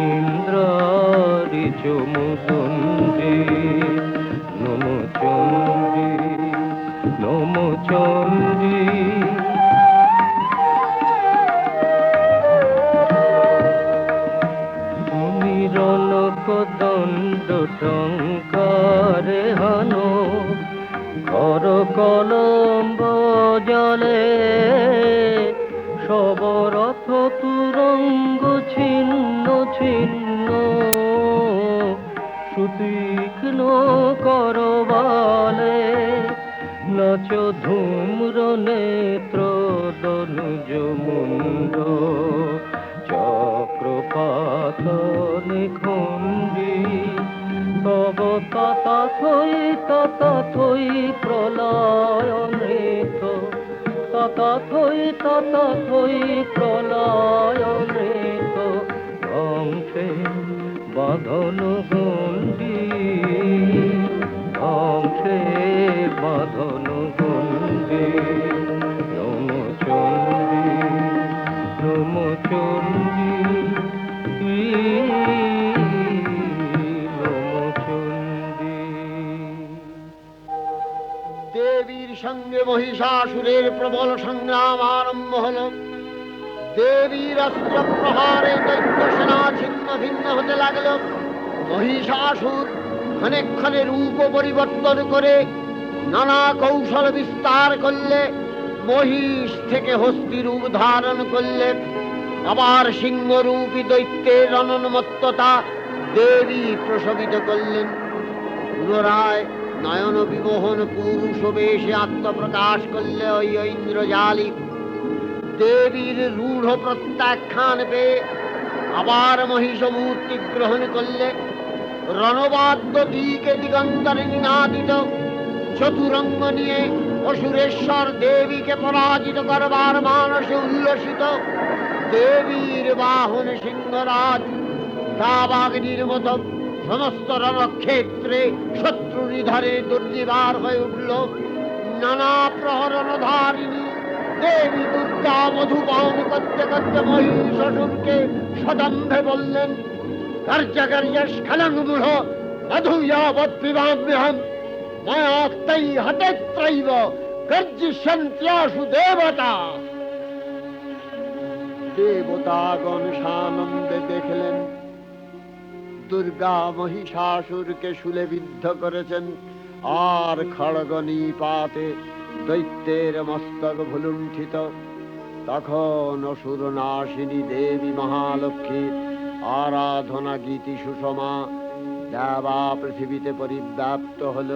Speaker 5: ইন্দ্রারি চমুদণ্ডী। নম চণ্ডী নম চণ্ডী। তুমি রণক দণ্ড টঙ্কারে হানো, কর কলম্ব জলে সবরথ তুরঙ্গ ছিন্ন ছিন্ন। সুতীক্ষ্ণ করবালে নাচ ধূম্র নেত্র দনুজ মুন্ড, চক্রপাত নিখণ্ডী। তব তথাথই প্রলয় নৃত্য, তথাথই প্রলয় নৃত্য। ধ্বংসে বাঁধন গণ্ডী ধ্বংসে বাঁধন গণ্ডী। নম চণ্ডী নম চণ্ডী নম চণ্ডী।
Speaker 2: দেবীর সঙ্গে মহিষাসুরের প্রবল সংগ্রাম আরম্ভ হল। দেবীর অস্ত্র প্রহারে দৈত্য সেনা ছিন্ন ভিন্ন হতে লাগল। মহিষাসুর ক্ষণে ক্ষণে রূপ পরিবর্তন করে নানা কৌশল বিস্তার করলে, মহিষ থেকে হস্তি রূপ ধারণ করলে। আবার সিংহরূপী দৈত্যের অনন্মত্ততা দেবী প্রশমিত করলেন। পুনরায় নয়ন বিমোহন পুরুষ বেশে আত্মপ্রকাশ করলে ওই ঐন্দ্রজালী। দেবীর রূঢ় প্রত্যাখ্যান পেয়ে আবার মহিষ মূর্তি গ্রহণ করলে। রণবাদ্য দিকে দিগন্তরে নিনাদিত, চতুরঙ্গ নিয়ে অসুরেশ্বর দেবীকে পরাজিত করবার মানসে উল্লসিত। দেবীর বাহন সিংহরাজ দাবাগ্নির মতো সমস্ত রণক্ষেত্রে শত্রু নিধনে দুর্নিবার হয়ে উঠল। নানা প্রহরণধারিণী দেবী দুর্গা মধুপান করতে করতে মহিষাসুরকে সদম্ভে বললেন, কার্যকার্য স্খলন মূঢ় মধুয়াবৎ পিবাম্যহম, মায়াক্তৈ হতেত্রৈব গর্জিষ্যন্ত্যাশু দেবতা। দেবতাগণ সানন্দে দেখলেন দুর্গা মহিষাসুরকে শূলে বিদ্ধ করেছেন, আর খড়গ নিপাতে দৈত্যের মস্তক ভুলুণ্ঠিত। তখন অসুর নাশিনী দেবী মহালক্ষ্মীর আরাধনা গীতি সুষমা দেবা পৃথিবীতে পরিব্যাপ্ত হল।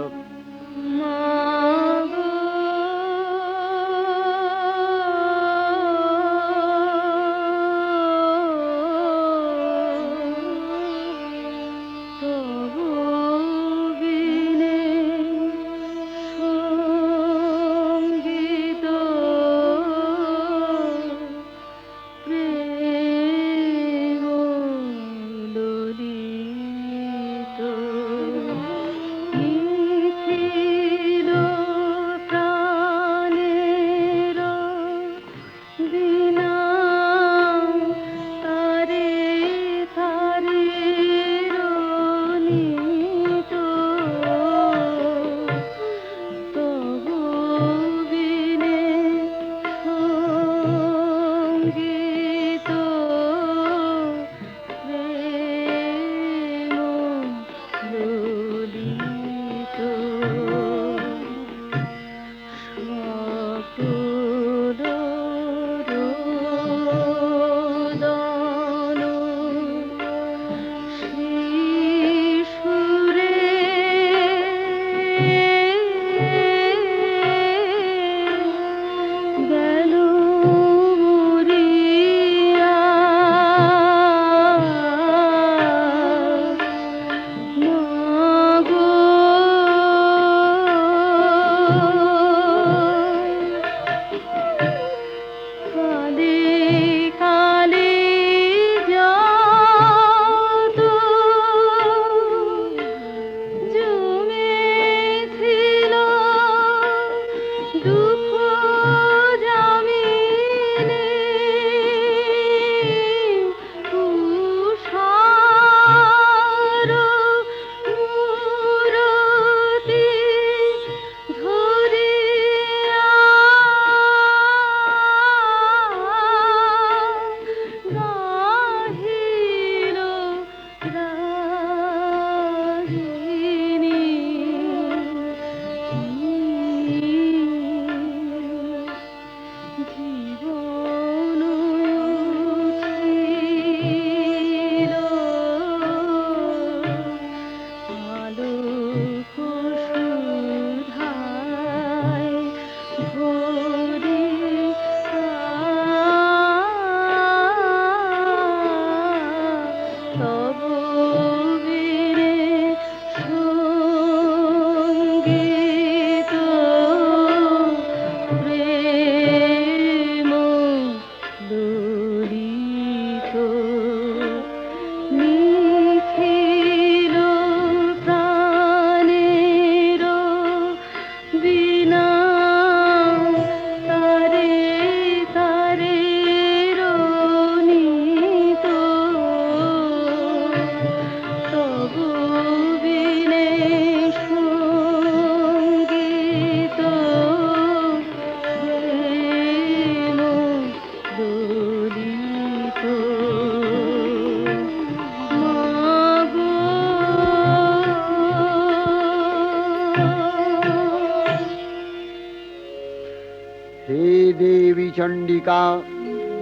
Speaker 2: হে দেবী চণ্ডিকা,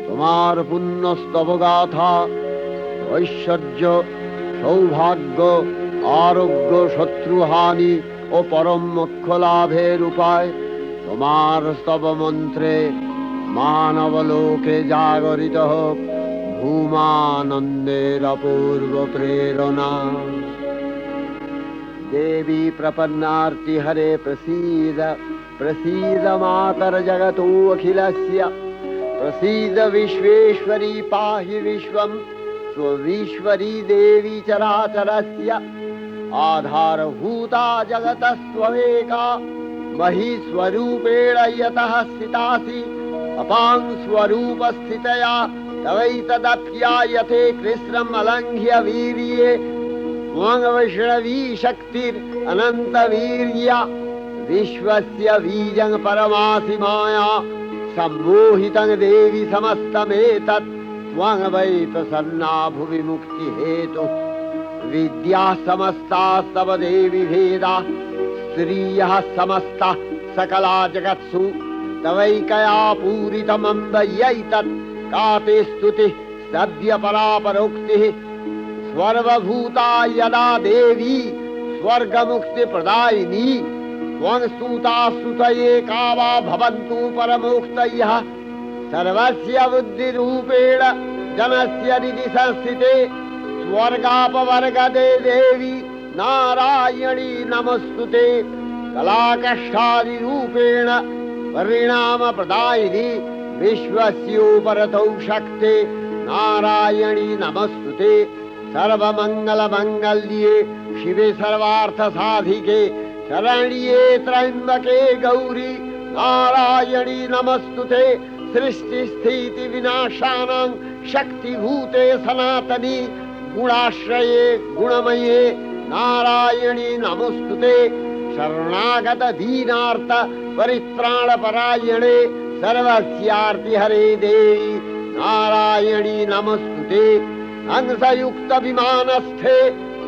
Speaker 2: তোমার পুণ্য স্তবগাথা, ঐশ্বর্য, সৌভাগ্য, আরোগ্য, শত্রুহানি ও পরম মোক্ষ লাভের উপায় তোমার স্তব মন্ত্রে মানবলোকে জাগরিত হোক ভূমানন্দের অপূর্ব প্রেরণা। देवी प्रपन्नार्ति हरे प्रसीद प्रसीद मातर जगतो अखिलस्य प्रसीद विश्वेश्वरी पाहि विश्वं स्वविश्वरी देवी चराचरस्य आधारभूता जगतस्त्वमेका महीस्वरूपेण यतः स्थितासि अपां स्वरूपस्थितया तवैतदप्यायते कृष्णम् अलङ्घ्य वीर्ये वैष्णवी शक्तिर अनंत वीर्या विश्वस्य बीजं परमासि माया सम्मोहितं देवी समस्तमेतत् त्वं वै प्रसन्ना भुवि मुक्ति हेतु विद्या समस्ता तव देवी भेदा श्रियः समस्ता सकला जगत्सु तवैकया पूरितमम्ब यैतत् का ते स्तुतिः सद्य परापरोक्तिः सर्वभूता यदा देवी स्वर्गमुक्तिप्रदायिनी त्वं स्तुता स्तुतये का वा भवन्तु परमोक्तयः सर्वस्य बुद्धिरूपेण जनस्य हृदि संस्थिते स्वर्गापवर्गदे देवी नारायणी नमस्तुते कलाकष्टादिरूपेण परिणामप्रदायिनी विश्वस्योपरतौ शक्ते नारायणी नमस्तुते सर्वमङ्गलमङ्गल्ये शिवे सर्वार्थसाधिके शरण्ये त्र्यम्बके गौरी नारायणी नमस्तुते सृष्टिस्थितिविनाशानां शक्तिभूते सनातनी गुणाश्रये गुणमये नारायणी नमस्तुते शरणागत दीनार्थ परित्राणपरायणे सर्वस्यार्तिहरे देवी नारायणी नमस्तुते हंसयुक्त विमानस्थे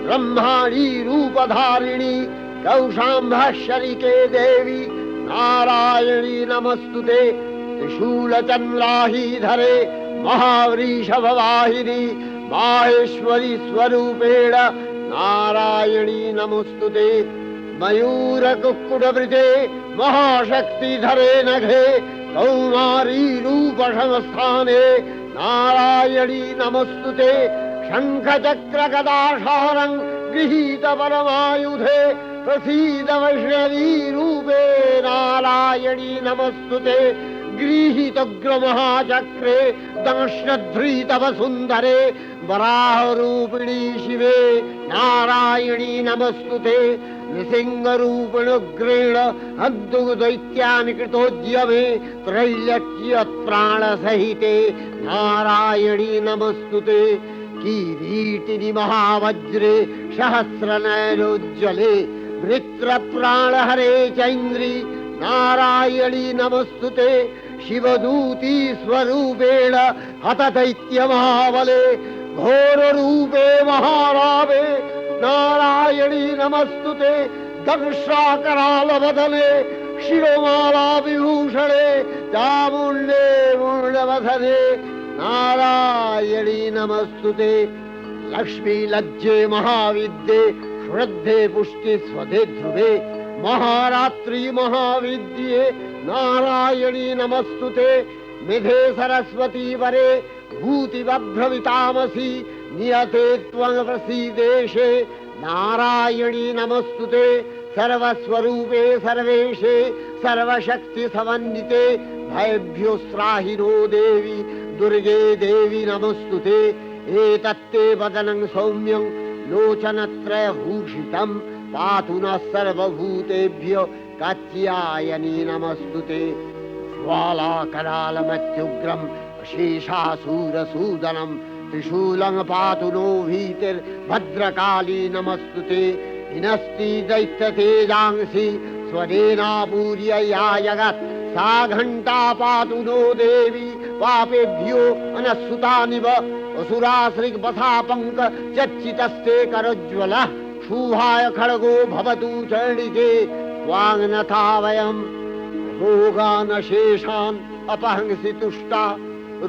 Speaker 2: ब्रह्माणी रूपधारिणी कौशाम्भशरिके देवी नारायणी नमस्तुते त्रिशूलचन्द्राहीधरे महावृषभवाहिनी माहेश्वरी स्वरूपेण नारायणी नमस्तुते मयूरकुक्कुटवृते महाशक्तिधरे नघे कौमारी रूपसंस्थाने नारायणी नमस्तुते शङ्खचक्रगदाशारं गृहीत परमायुधे प्रसीद वैष्णवी रूपे नारायणी नमस्तुते गृहीतोग्रमहाचक्रे दंश्नध्रीतवसुन्दरे वराहरूपिणी शिवे नारायणी नमस्तुते नृसिंहरूपिणुग्रेण हद्दुदैत्यानि कृतोद्यमे त्रैलक्ष्यप्राणसहिते नारायणी नमस्तुते किरीटिनि महावज्रे सहस्रनयनोज्ज्वले वृत्रप्राणहरे चैन्द्री नारायणी नमस्तुते शिवदूती स्वरूपेण हतदैत्यमहाबले घोररूपे महारावे नारायणी नमस्तुते दंशाकरालवदने शिरोमाला विभूषणे चामुण्डे मुण्डवदने नारायणी नमस्तुते लक्ष्मी लज्जे महाविद्ये श्रद्धे पुष्टि स्वधे ध्रुवे महारात्रि महाविद्ये नारायणी नमस्तुते मेधे सरस्वती वरे भूतिबभ्रमितामसि नियते त्वं प्रसीदेशे नारायणी नमस्तुते सर्वस्वरूपे सर्वेशे सर्वशक्ति समन्विते भयभ्योस्त्राहिनो देवी दुर्गे देवी नमस्तुते एतत्ते वदनं सौम्यं लोचनत्रयभूषितं पातु नः सर्वभूतेभ्यो कात्यायनी नमस्तुते ज्वालाकरालमत्युग्रं शेषासूरसूदनं त्रिशूलं पातु नो भीतिर्भद्रकाली नमस्तुते हिनस्ति दैत्यतेजांसि स्वदेनापूर्य या जगत् सा घण्टा पातु नो देवी पापेभ्यो अनस्सुतानिव असुराश्रिगपथापङ्क चच्चितस्ते करोज्ज्वलः शूभाय खड्गो भवतु चण्डिके वाङ्नथा वयं रोगानशेषान् अपहंसि तुष्टा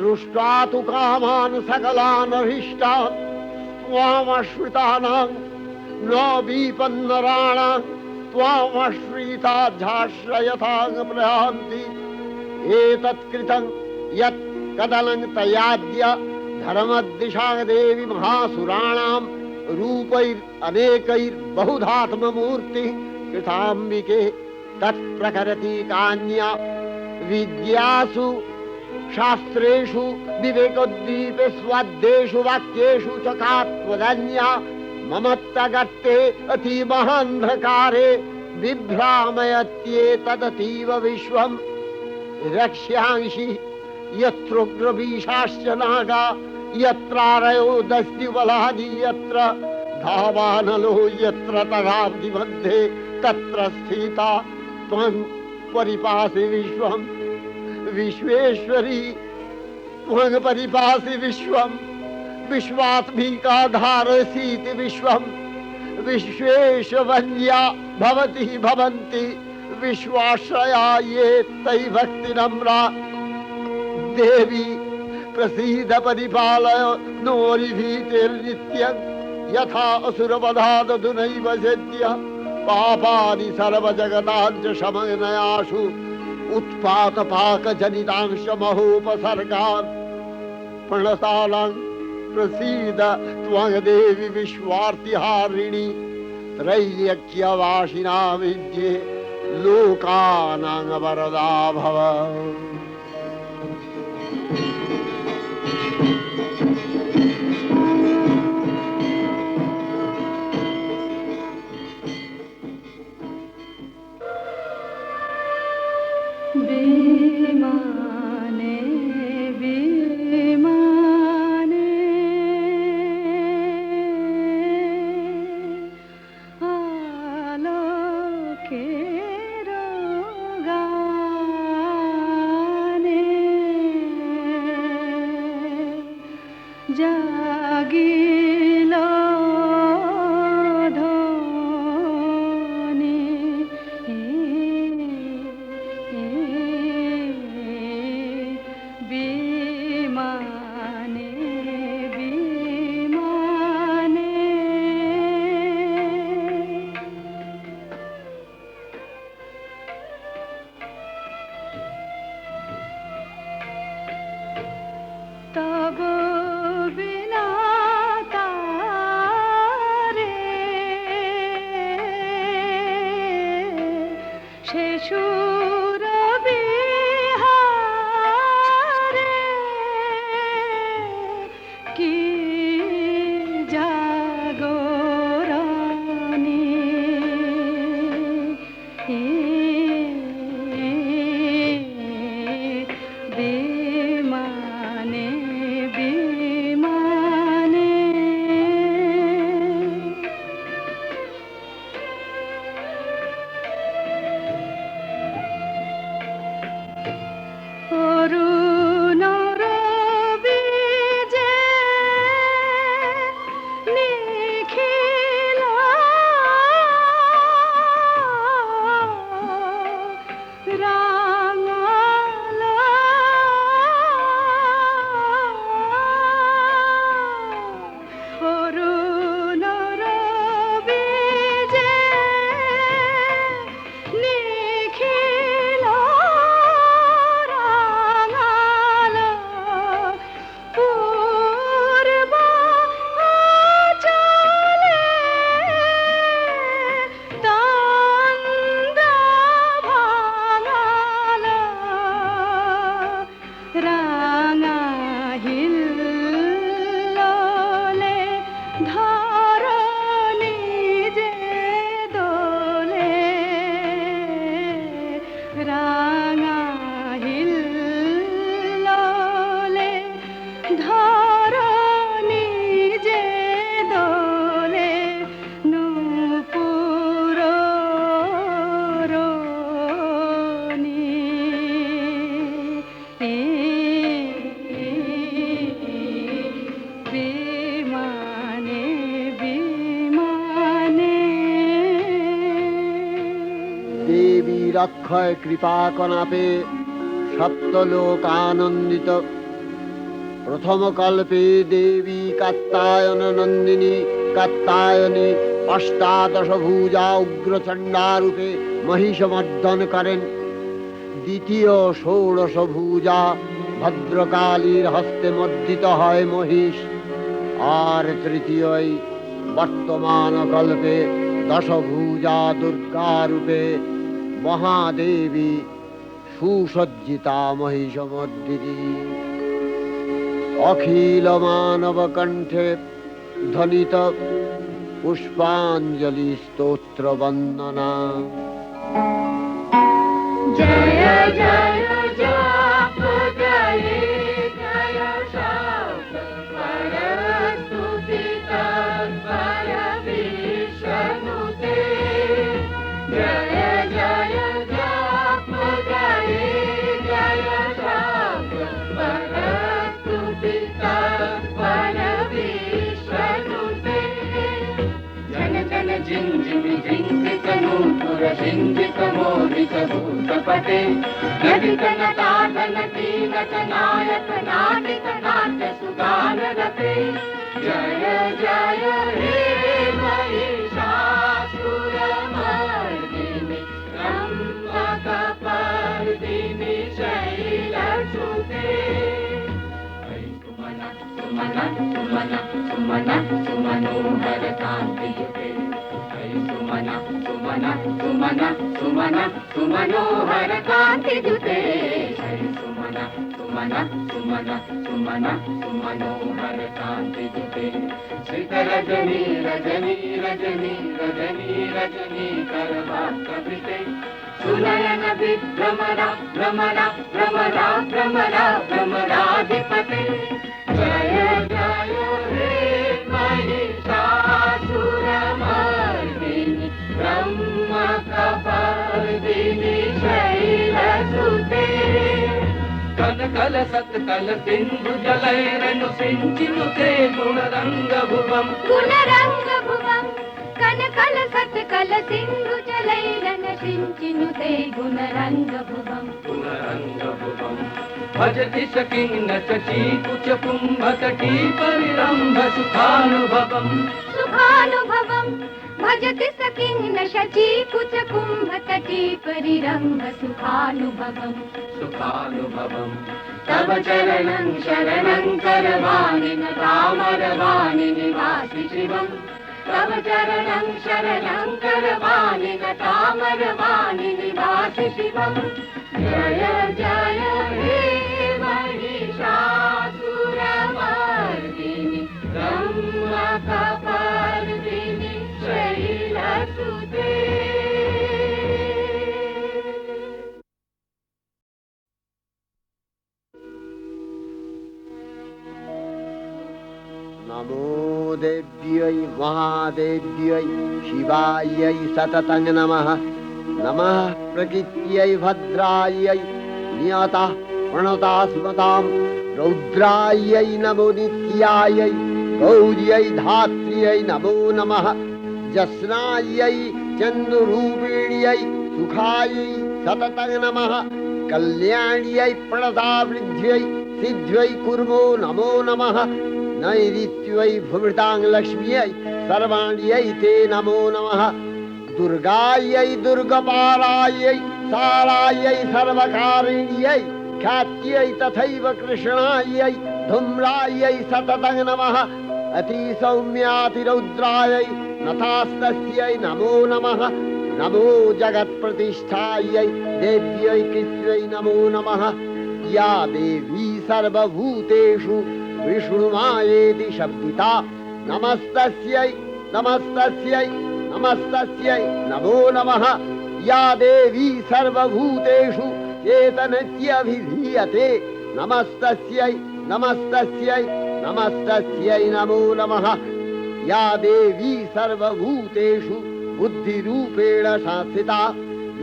Speaker 2: रुष्ट्वा तु कामान् सकलान् अभीष्टान् त्वामश्रितानां न विपन्नराणां त्वामश्रिताध्याश्रयथां प्रयान्ति एतत्कृतं यत् कदनं तयाद्य धर्मदिशा देवी महासुराणां रूपैरनेकैर्बहुधात्ममूर्तिः कृताम्बिके तत्प्रकरति कान्या विद्यासु शास्त्रेषु विवेकोद्दीपे स्वाद्येषु वाक्येषु च का त्वदन्या ममत्तगत्ते अतिमहान्धकारे बिभ्रामयत्येतदतीव विश्वं रक्ष्यांसि यत्रोग्रवीशाश्च नागा यत्रारयो दस्युबलानि यत्र धावानलो यत्र तदाब्धि मध्ये तत्र स्थिता त्वं परिपासि विश्वं विश्वेश्वरी त्वं परिपासि विश्वं विश्वात्मिका धारसीति विश्वं विश्वेशवन्या भवति भवन्ति विश्वाश्रया ये तयि भक्ति नम्रा देवी प्रसीद परिपालय नोरिभीतिर्नित्यं यथा असुरवधादधुनैव सेद्य पापानि सर्वजगताञ्च शमनयाशु उत्पातपाकजनितांश महोपसर्गान् प्रणतालां प्रसीद त्वं देवी विश्वार्तिहारिणि त्रैलोक्यवासिनां विद्ये लोकानां वरदा भव।
Speaker 4: বিমানে বিমানে আলোকের গানে জাগিল ধ্বনি বিমানে বিমানে তব বিনা তারে সে সুর বিহারে কি জাগরণী বিমানে বিমানে অরুণ রবিজে নিখিল রাঙাল অরুণ রবিজে নিখিল রাঙাল পূর্ব চলে তন্দ্র ভাঙাল রাঙা হিল্লোলে ধরণী যে দোলে রাঙা হিল্লোলে ধরণী যে দোলে নূপুর রোনি বিমানে বিমানে
Speaker 2: দেবীর অক্ষয় কৃপা কনাপে সপ্তলোক আনন্দিত প্রথম কল্পে দেবী কাত্তায়ন নন্দিনী কাত্তায়নী অষ্টাদশ ভুজা উগ্রচণ্ডা রূপে মহিষমর্দন করেন। দ্বিতীয় ষোড়শ ভুজা ভদ্রকালীর হস্তে মর্দিত হয় মহিষ। আর তৃতীয় বর্তমান কল্পে দশভুজা দুর্গা রূপে মহাদেবী সুসজ্জিতা মহিষমর্দিনী। অখিল মানব কণ্ঠে ধ্বনিত পুষ্পাঞ্জলি স্তোত্র বন্দনা।
Speaker 3: জয় জয় জপ জয় জয় শব্দ পরস্তুতি তৎপর বিশ্বনুতে। জয় জয় জপ জয় জয় শব্দ পরস্তুতি তৎপর सिंचित मोहित भूतपते ललित नटानटी नट नायक नाटिक नाट्य सुगान रते जय जय हे महिषासुरमर्दिनि रम्भकपर्दिनि शैलसुते सुमन सुमन सुमन सुमनोहर कान्तियुते सुमन सुमन सुमन सुमन सुमनोहर कान्तियुते सुमन सुमन सुमन सुमन सुमनोहर कान्तियुते श्रित रजनी रजनी रजनी रजनी रजनी करवाकृते सुनयन विभ्रमरा भ्रमरा भ्रमरा भ्रमरा भ्रमराधिपते जय जय हे महिषासुरमर्दिनि ब्रह्मकपर्दिनि शैलसुते कनकल सत्कल सिंधु जलैरनु सिंचिनुते गुणरंग भुवम्
Speaker 4: कनकल सत्कल सिंधु जलैरन सिंचिनुते गुणरंग भुवम्
Speaker 3: भजति सकिन्न शची कुच कुंभतटी परिरंभ सुखानुभवम्
Speaker 4: भजति सकिन्न शची कुच कुंभतटी परिरंभ सुखानुभवम्
Speaker 3: तव चरणं शरणं करवाणि न तामरवाणि निवासि शिवम् तव चरणं शरणं करवाणि न तामरवाणि निवासि शिवम् जय जय हे महिषासुरमर्दिनि ब्रह्मकपर्दिनि शैलसुते
Speaker 2: नमो देव्यै महादेव्यै शिवायै सततं नमः नमः प्रकृत्यै भद्रायै नियतः प्रणता स्मतां रौद्रायै नमो नित्यायै गौर्यै धात्र्यै नमो नमः जस्नायै चन्द्ररूपिण्यै सुखायै सततं नमः कल्याण्यै प्रणतावृद्ध्यै सिद्ध्यै कुर्मो नमो नमः नैऋत्यै भुवृतां लक्ष्म्यै सर्वाण्यै ते नमो नमः दुर्गायै दुर्गपालायै सालायै सर्वकारिण्यै ख्यात्यै तथैव कृष्णायै धूम्रायै सततं नमः अतिसौम्यातिरौद्रायै नथास्तस्यै नमो नमः नमो जगत्प्रतिष्ठायै देव्यै कृत्यै नमो नमः या देवी सर्वभूतेषु विष्णुमायेति शब्दिता नमस्तस्यै नमस्तस्यै नमस्तस्यै नमो नमः या देवी सर्वभूतेषु चेतनत्यभिधीयते नमस्तस्यै नमस्तस्यै नमस्तस्यै नमो नमः या देवी सर्वभूतेषु बुद्धिरूपेण संस्थिता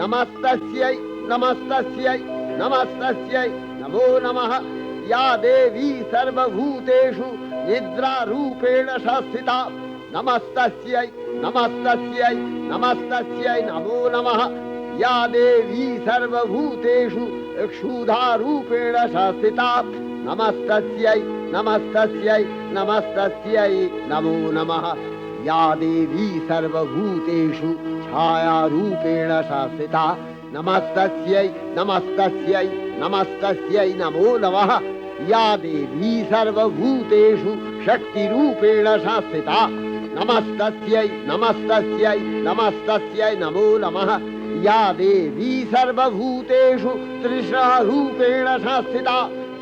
Speaker 2: नमस्तस्यै नमस्तस्यै नमस्तस्यै नमो नमः या देवी सर्वभूतेषु निद्रारूपेण संस्थिता नमस्तस्यै नमस्तस्यै नमस्तस्यै नमो नमः या देवी सर्वभूतेषु क्षुधारूपेण संस्थिता नमस्तस्यै नमस्तस्यै नमस्तस्यै नमो नमः या देवी सर्वभूतेषु छायारूपेण संस्थिता नमस्तस्यै नमस्तस्यै नमस्तस्यै नमो नमः या देवी सर्वभूतेषु शक्तिरूपेण संस्थिता नमस्तस्यै नमस्तस्यै नमस्तस्यै नमो नमः या देवी सर्वभूतेषु तृष्णारूपेण संस्थिता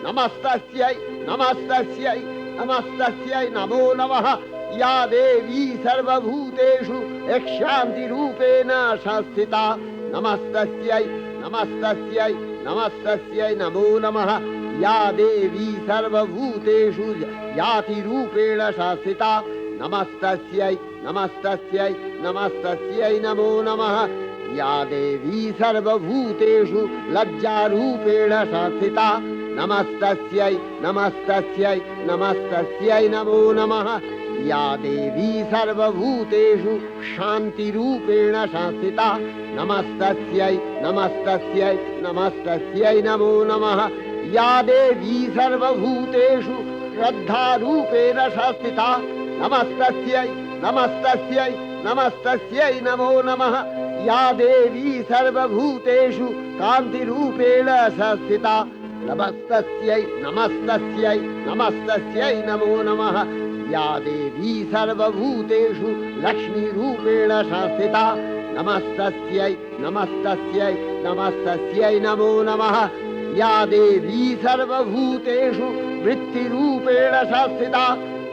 Speaker 2: नमस्तस्यै नमस्तस्यै नमस्तस्यै नमो नमः या देवी सर्वभूतेषु शान्तिरूपेण संस्थिता नमस्तस्यै नमस्तस्यै नमस्तस्यै नमो नमः या देवी सर्वभूतेषु जातिरूपेण संस्थिता नमस्तस्यै नमस्तस्यै नमस्तस्यै नमो नमः या देवी सर्वभूतेषु लज्जारूपेण संस्थिता नमस्तस्यै नमस्तस्यै नमस्तस्यै नमो नमः या देवी सर्वभूतेषु शान्तिरूपेण संस्थिता नमस्तस्यै नमस्तस्यै नमस्तस्यै नमो नमः या देवी सर्वभूतेषु श्रद्धारूपेण संस्थिता नमस्तस्यै नमस्तस्यै नमस्तस्यै नमो नमः या देवी सर्वभूतेषु कान्तिरूपेण संस्थिता नमस्तस्यै नमस्तस्यै नमस्तस्यै नमो नमः या देवी सर्वभूतेषु लक्ष्मीरूपेण संस्थिता नमस्तस्यै नमस्तस्यै नमस्तस्यै नमो नमः या देवी सर्वभूतेषु वृत्तिरूपेण संस्थिता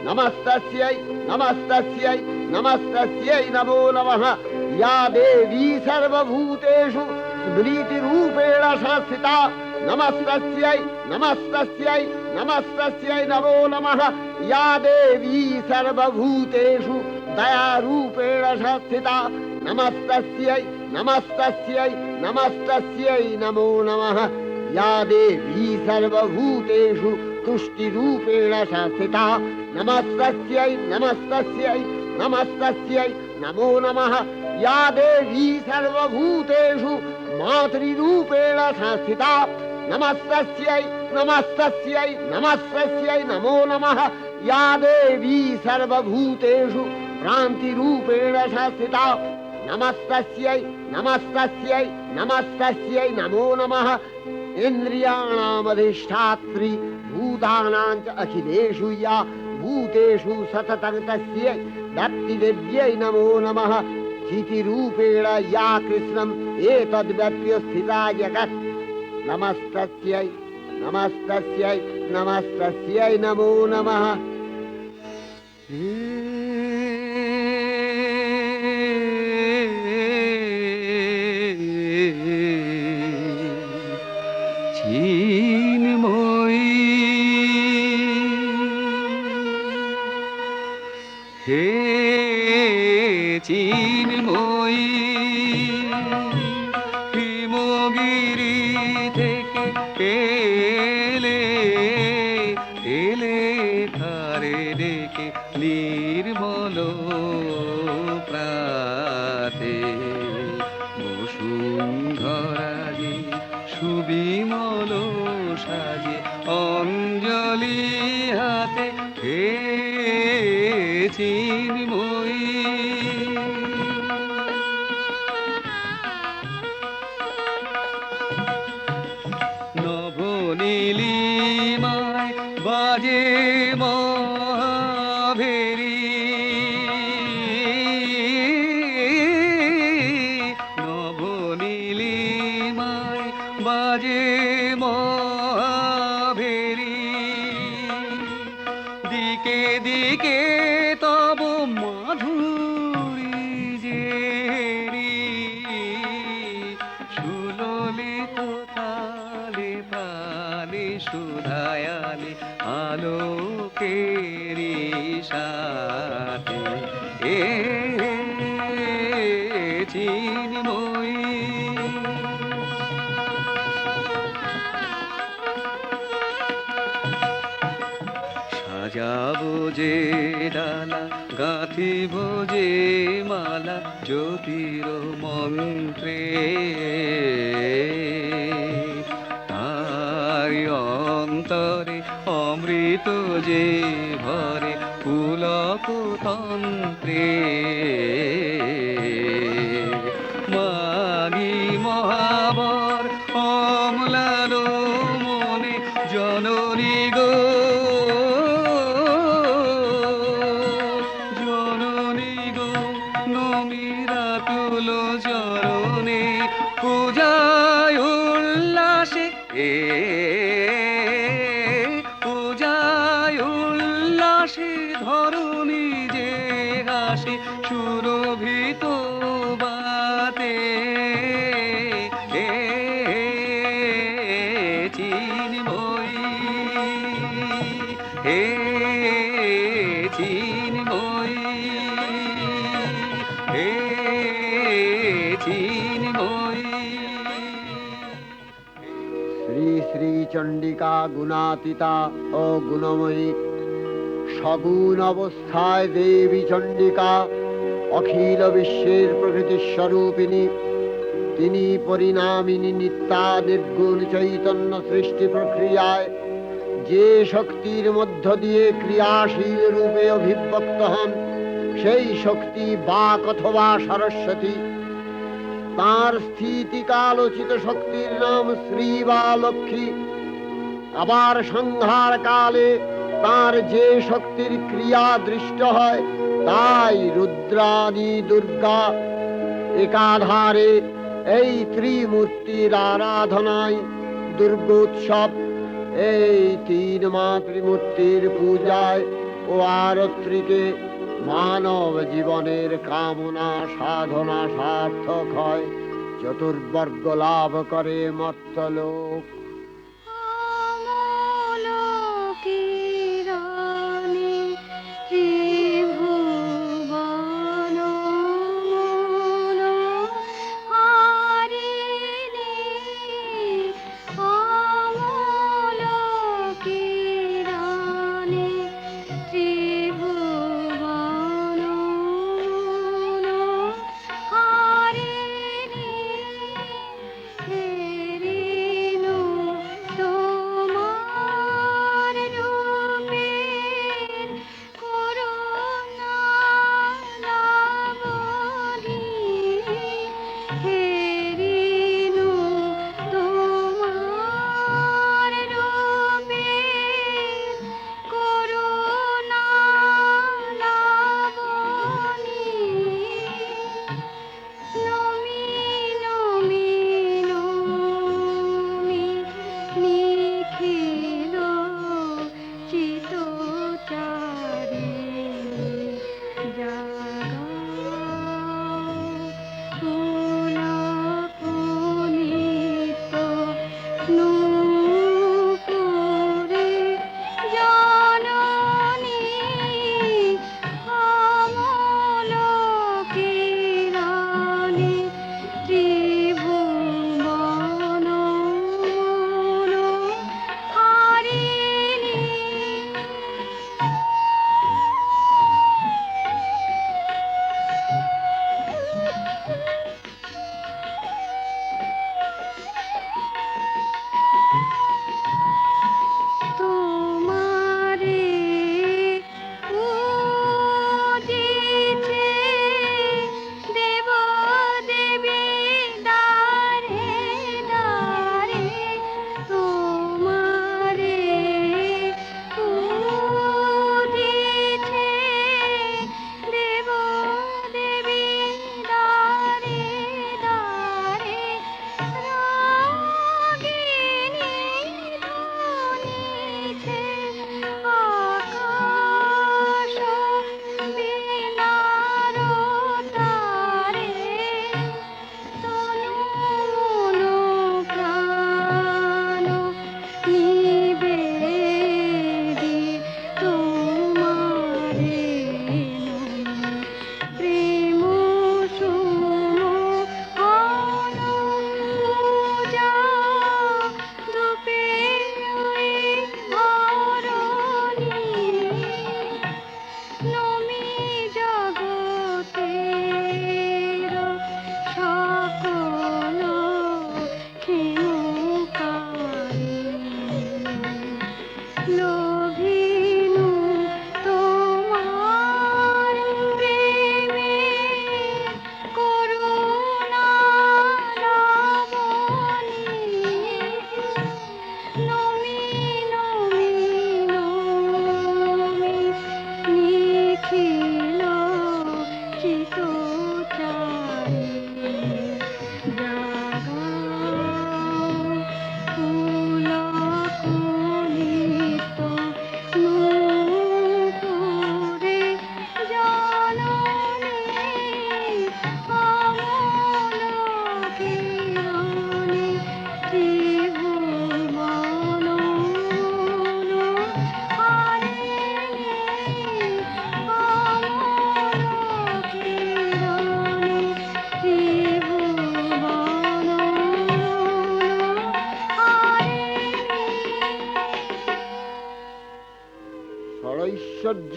Speaker 2: नमस्तस्यै नमस्तस्यै नमस्तस्यै नमो नमः या देवी सर्वभूतेषु स्मृतिरूपेण संस्थिता नमस्तस्यै नमस्तस्यै नमस्तस्यै नमो नमः या देवी सर्वभूतेषु दयारूपेण संस्थिता नमस्तस्यै नमस्तस्यै नमस्तस्यै नमो नमः या देवी सर्वभूतेषु तुष्टिरूपेण संस्थिता नमस्तस्यै नमस्तस्यै नमस्तस्यै नमो नमः या देवी सर्वभूतेषु मातृरूपेण संस्थिता नमस्तस्यै नमस्तस्यै नमस्तस्यै नमो नमः या देवी सर्वभूतेषु भ्रान्तिरूपेण संस्थिता नमस्तस्यै नमस्तस्यै नमस्तस्यै नमो नमः इन्द्रियाणामधिष्ठात्री भूतानां च अखिलेषु या भूतेषु सततं तस्यै दत्तिविद्यै नमो नमः चितिरूपेण या कृष्णम् एतद्व्यप्य स्थिता जगत् नमस्तस्यै नमस्तस्यै नमस्तस्यै नमो नमः
Speaker 5: হে চিন্ময়ী হিমগিরি থেকে এলে এলে ধারে ডেকে নির্মল প্রাতে বসুন্ধরা যে সুবিমল সাজে অঞ্জলি হাতে হে চিন্ময়ী নবনীলিমায় বাজে মহাভেরি নবনীলিমায় বাজে মহাভেরি দিকে দিকে তব মাধুরী যে সুললিত তালে তালে সুধায়ালে আলোকেরি সাথে এ চিন্ময়ী সাজাবো যে ডালা গাঁথিব যে মালা জ্যোতির মন্ত্রে তার অন্তরে অমৃত যে ভরে পুলক তন্ত্রে মাগি মহাবর অম্লান মনে জননী গো চরণে পূজায় উল্লাসে পূজায় উল্লাসে ধরণী যে হাসে সুরভিত বাতে চিন্ময়ী হে চিন্ময়ী হে
Speaker 2: श्री श्री चंडिका गुणातीता अगुणमयी সগুণ অবস্থায় দেবী চণ্ডিকা অখিল বিশ্বের প্রকৃতি স্বরূপিণী। তিনি পরিণামিনী নিত্যা নির্গুণ চৈতন্য সৃষ্টি প্রক্রিয়ায় যে শক্তির মধ্য দিয়ে ক্রিয়াশীল রূপে অভিব্যক্ত হন, সেই শক্তি বাক অথবা সরস্বতী। তার স্থিতিকালোচিত শক্তির নাম শ্রী বা লক্ষ্মী। আবার সংহার কালে তার যে শক্তির ক্রিয়া দৃষ্ট হয়, তাই রুদ্রাণী দুর্গা। একাধারে এই ত্রিমূর্তির আরাধনায় দুর্গোৎসব, এই তিন মাতৃমূর্তির পূজায় ও আরত্রিকে মানব জীবনের কামনা সাধনা সার্থক হয়, চতুর্বর্গ লাভ করে মর্তলোক।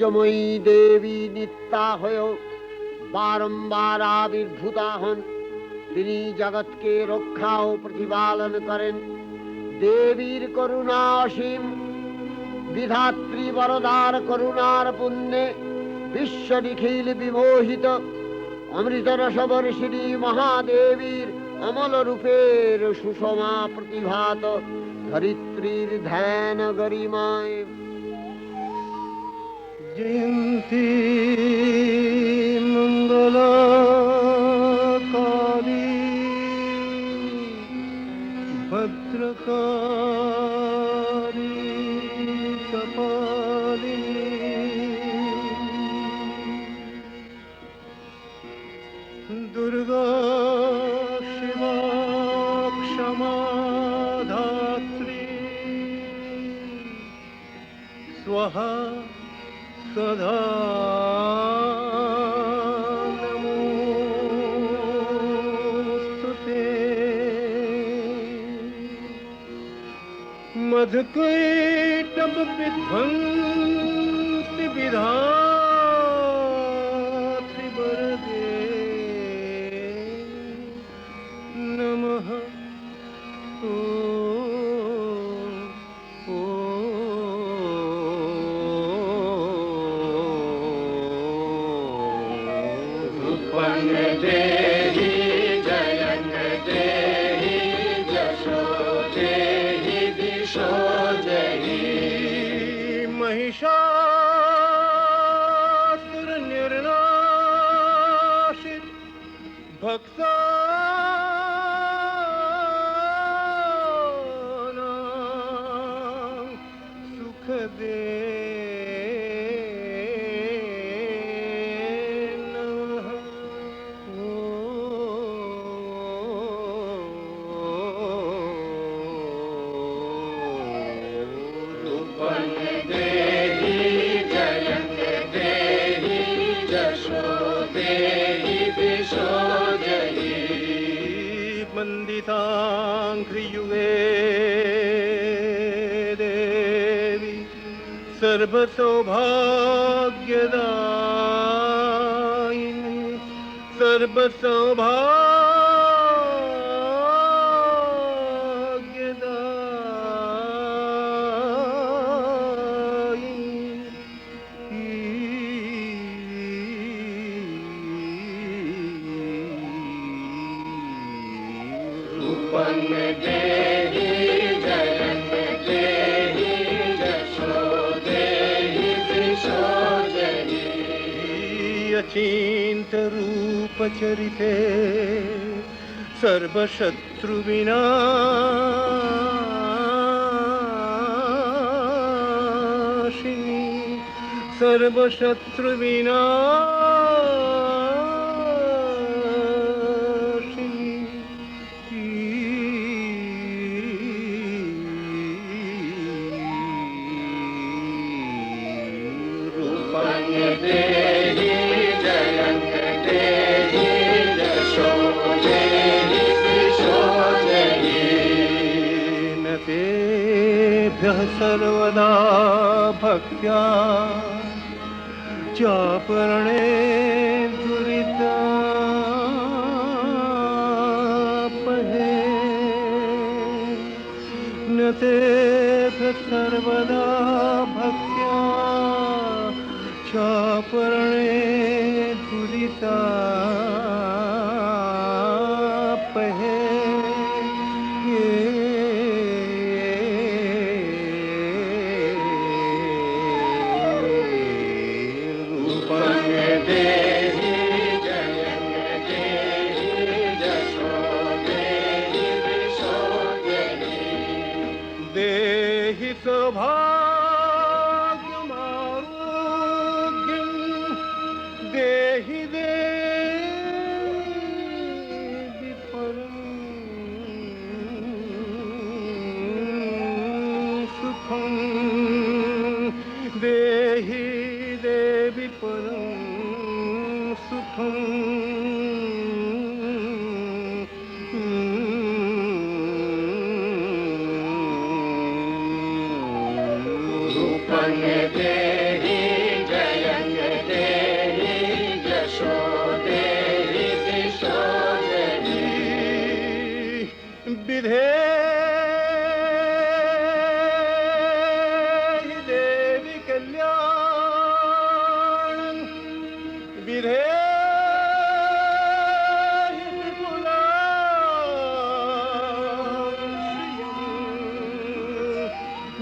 Speaker 2: সৌন্দর্যময়ী দেবী নিত্যা হয়েও বারম্বার আবির্ভূতা হন। তিনি জগৎকে রক্ষা ও প্রতিপালন করেন। দেবীর করুণা অসীম, বিধাত্রী বরদার করুণার পুণ্যে বিশ্ব নিখিল বিমোহিত। অমৃত রসবর্ষিণী মহাদেবীর অমল রূপের সুষমা প্রতিভাত ধরিত্রীর ধ্যান গরিমায়।
Speaker 6: জয়ন্তী মঙ্গলা কালী ভদ্রকালী কপালিনী দুর্গা শিবা ক্ষমা ধাত্রী স্বাহা সদা নমোস্তুতে। मधुकैटभ विध्वंसि विधात्रि वरदे नमः। ॐ
Speaker 3: देहि जयं देहि जशो देहि दिशो जहि
Speaker 6: महिषासुरनिर्नाशित भक्तानां सुखदे वन्दिताङ्घ्रियुगे देवी सर्वसौभाग्यदायिनी
Speaker 3: देहि जयं देहि जशो देहि दिशो जहि
Speaker 6: अचिन्त रूप चरिते सर्वशत्रुविनाशिनी
Speaker 3: देहि जयं देहि जशो देहि दिशो जहि
Speaker 6: न तेभ्यः सर्वदा भक्त्या चापरणे दुरितापहे न तेभ्यः सर्वदा भक्त्या चापरणे दुरितापहे
Speaker 3: देहि जयं देहि जशो देहि दिशो जहि
Speaker 6: देहि सौभाग्यमारोग्यं देहि देवि परं सुखं देहि देवि परं सुखं
Speaker 3: देहि जयं
Speaker 6: विधेहि देवी कल्याण विधेहि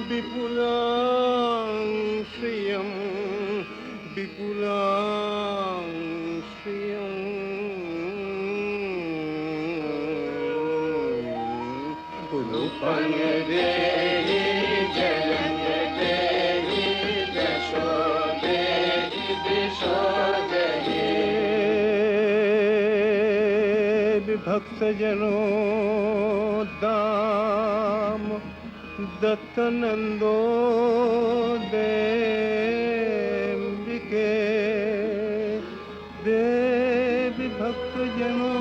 Speaker 6: विपुलां श्रियं विपुलां श्रियं
Speaker 3: रूपं देहि जयं देहि यशो देहि दिशो देहि
Speaker 6: विभक्तजनों दाम दत्तनंदो देविके देवी भक्तजनों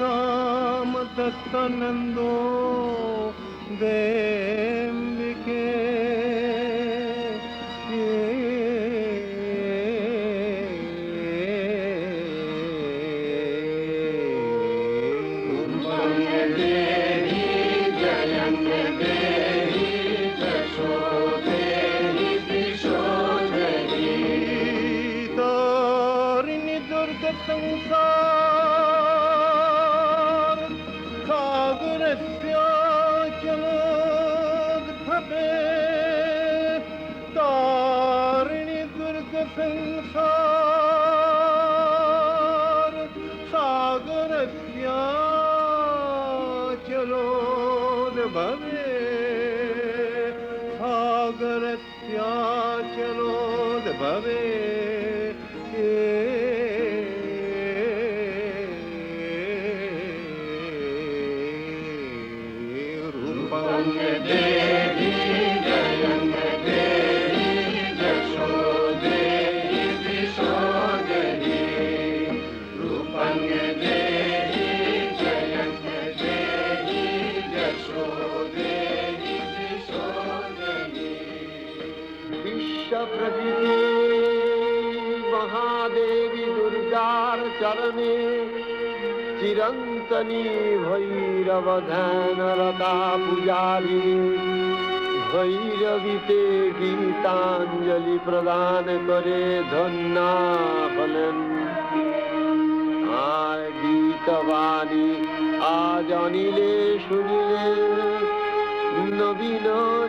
Speaker 6: दाम दत्तनंदो देविके
Speaker 3: देहि जयं देहि यशो देहि दिशो देहि
Speaker 6: तारिणी दुर्ग संसार सागरस्याचलोद्भवे तारिणी दुर्ग संसार सागरस्याचलोद्भवे सागरस्याचलोद्भवे रूपं
Speaker 3: देहि जयं देहि यशो देहि दिशो देहि रूपं देहि जयं देहि यशो देहि दिशो देहि
Speaker 2: विश्वप्रभृति महादेवी दुर्गार चरणे चिरंतनी भैरव ध्यानरता पुजारी भैरवीते गीतांजलि प्रदान करे धन्ना फलन আর গীতবাণী আজ অনিলে শুনিলে নবীন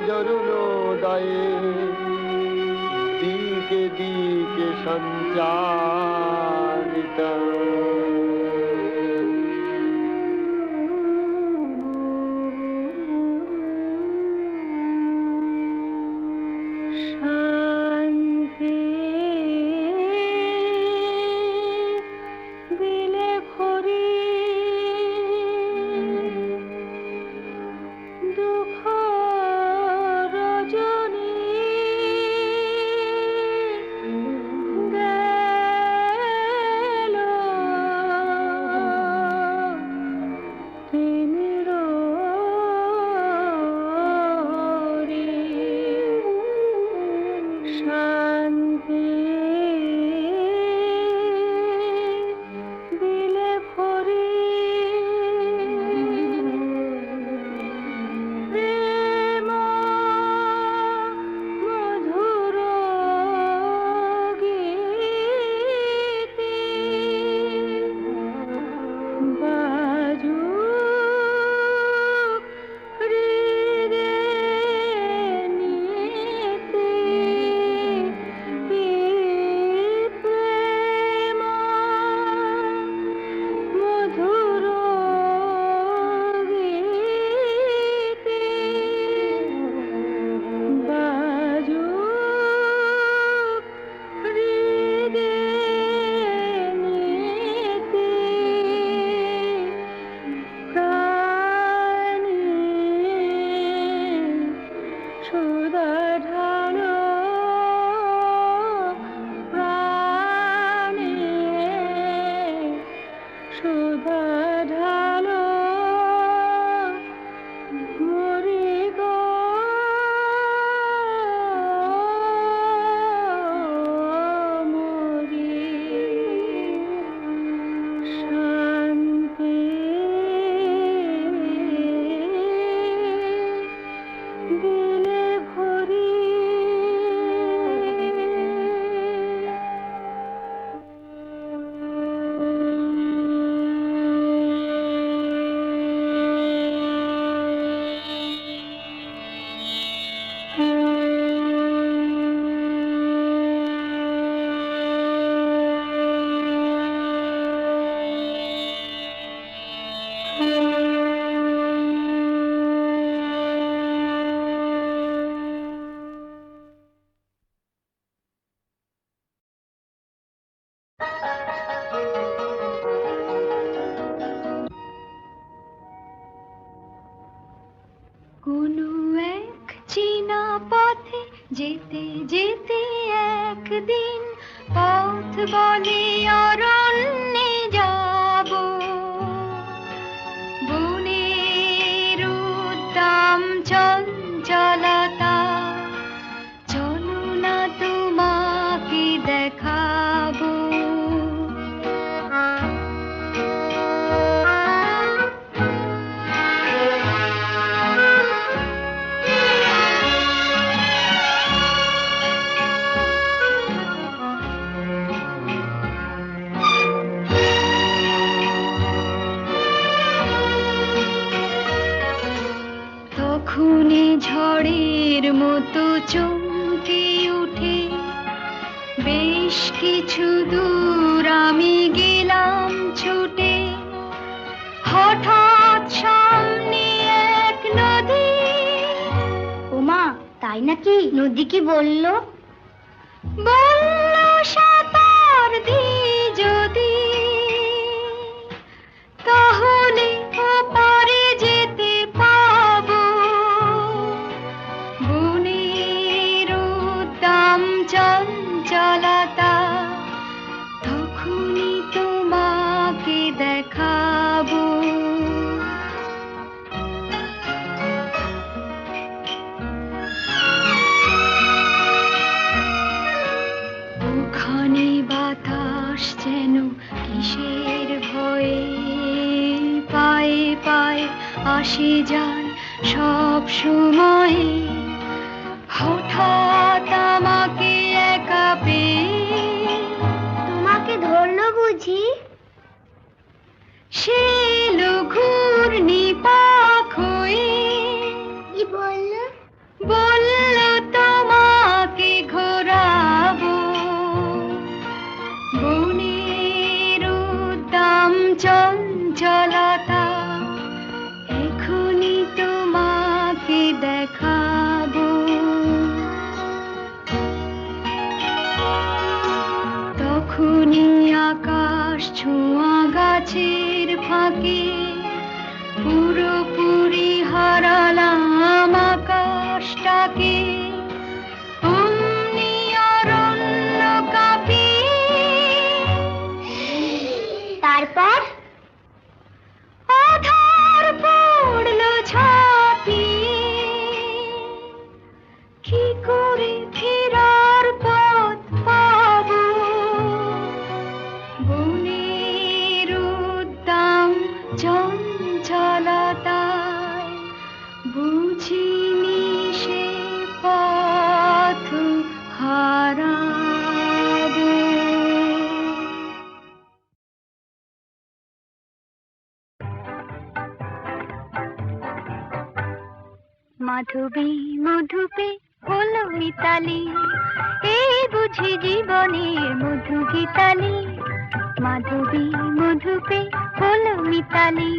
Speaker 2: জরুণোদয়ে দিকে দিকে সঞ্চারিত
Speaker 4: শান্তি দিলে খরি দুঃখ রজনী গেল কোনো এক চীনা পথে যেতে যেতে একদিন পথ বলে অরণ্যে যাব, বনের উদ্দাম চঞ্চলতা, চলো না তোমাকে দেখাবো। তখনই ঝড়ের মতো চমকে উঠে বেশ কিছু দূর আমি গেলাম ছুটে। হঠাৎ সামনে এক নদী।
Speaker 7: ওমা, তাই নাকি? নদী কি বললো?
Speaker 4: বলল সাঁতার দিই যদি, তাহলে ওপারে যেতে পাবো। বনের উদ্দাম চঞ্চলতা, তখনই তোমাকে দেখাবো। ওখানে বাতাস যেন কিসের ভয়ে পায়ে পায়ে আসে যায় সব সময়ে। হঠাৎ আমাকে একা পেয়ে
Speaker 7: তোমাকে ধরলো বুঝি?
Speaker 4: সে ঘূর্ণি পাক হয়ে
Speaker 7: কি বললো?
Speaker 4: বলল তোমাকে ঘোরাবো। বনের উদ্দাম চঞ্চলতা, এখনই তোমাকে দেখাবো। তখনই আকাশ ছোঁয়া গাছের ফাঁকে পুরোপুরি হারালাম আকাশটাকে। অমনি অরণ্য কাঁপিয়ে
Speaker 7: তারপর
Speaker 4: আধার পড়লো ঝাঁপিয়ে। কি করে ফেরার পথ পাবো? বনের উদ্দাম চঞ্চলতায় বুঝিনি সে পথ হারাবো। মাধবী মধুপে হলো মিতালি, এই বুঝি জীবনের মধু গীতালি। মাধবী মধুপে হলো মিতালি,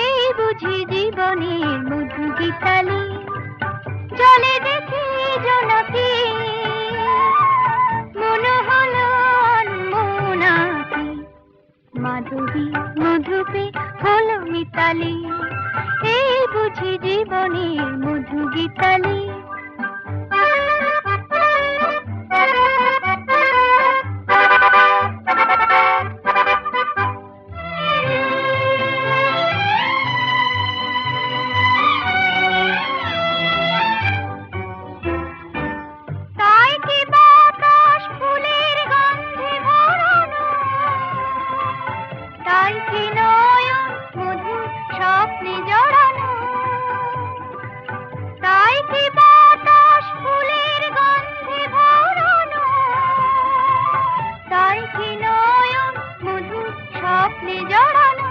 Speaker 4: এই বুঝি জীবনের মধু গীতালি। জলে দেখি জোনাকি, মনে হলো অনমনাকি। মাধবী মধুপে হলো মিতালি, এই বুঝি জীবনের মধু গীতালি। তাই কি বাতাস ফুলের গন্ধে ভরানো, তাই কি নয়ন মধুর স্বপ্নে জড়ানো। তাই কি বাতাস ফুলের গন্ধে ভরানো, তাই কি নয়ন মধুর স্বপ্নে জড়ানো।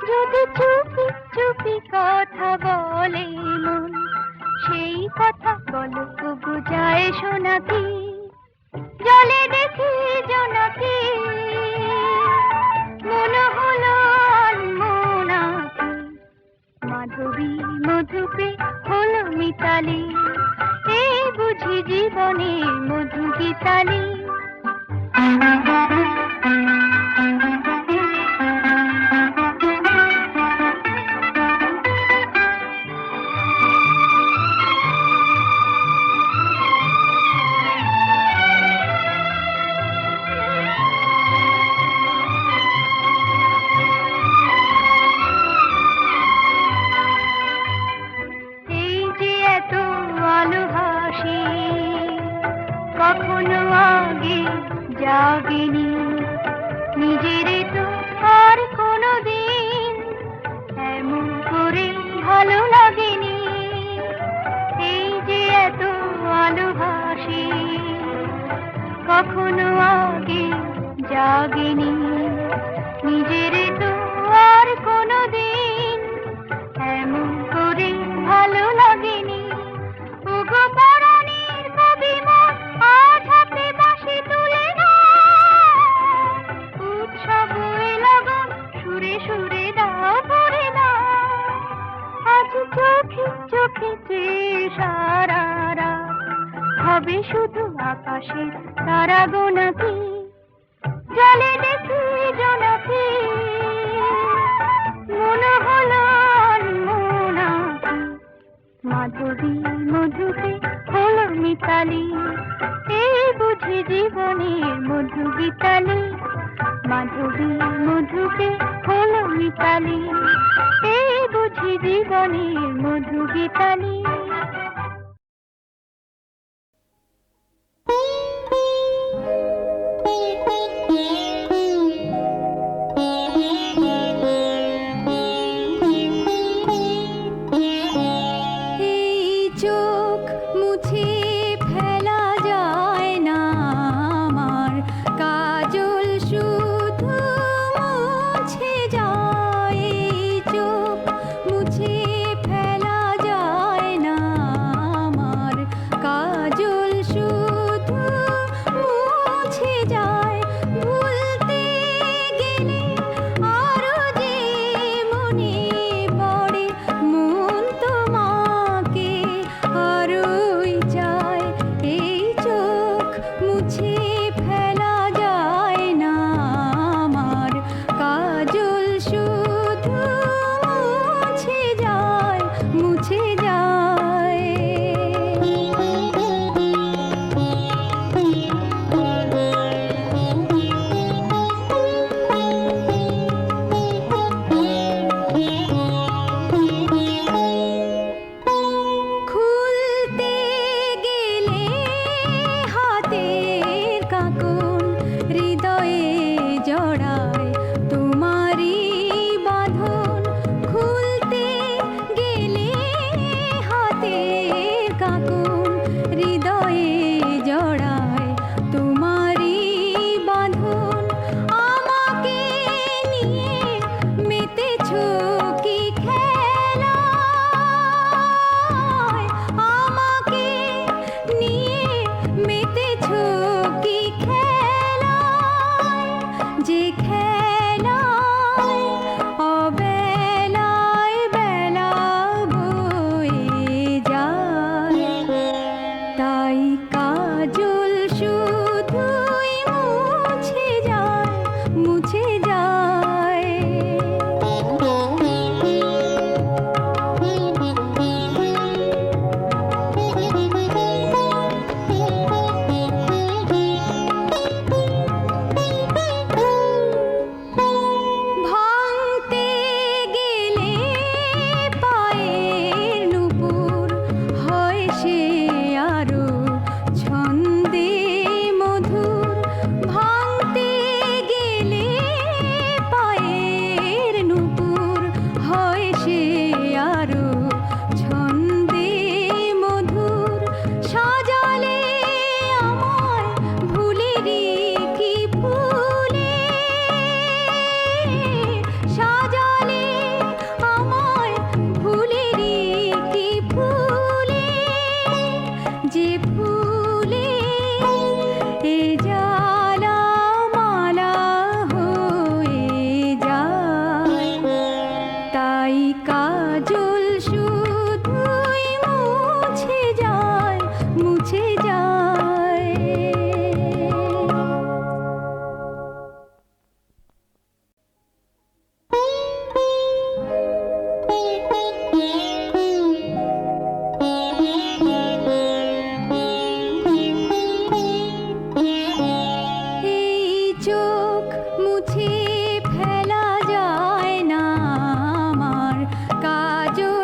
Speaker 4: যদি চুপি চুপি কথা বলে মন, সেই কথা বলো তবু যায় শোনাকি। জলে দেখি জোনাকি, মনে হলো অনমনাকি। মাধবী মধুপে হলো মিতালি, এই বুঝি জীবনের মধু গীতালি। কখনো আগে জাগেনি, নিজের তো আর কোনো দিন এমন করে ভালো লাগেনি। ওগো পরাণের কবি মন আজ হাতে বাঁশি তুলে নাও, উৎসব লগন সুরে সুরে দাও ভরে দাও। আজ চোখে চোখে চেয়ে সারা রাত হবে শুধু আকাশে তারা গোনাকি, জলে দেখি জোনাকি, মনে হলো আনমোনাকি। মাধবী মধুকে হলো মিতালি, এই বুঝি জীবনের মধু গীতালি। মাধবী মধুকে হলো মিতালি, এই বুঝি জীবনের মধু গীতালি।
Speaker 8: মুছে ফেলা যায় না আমার কাজল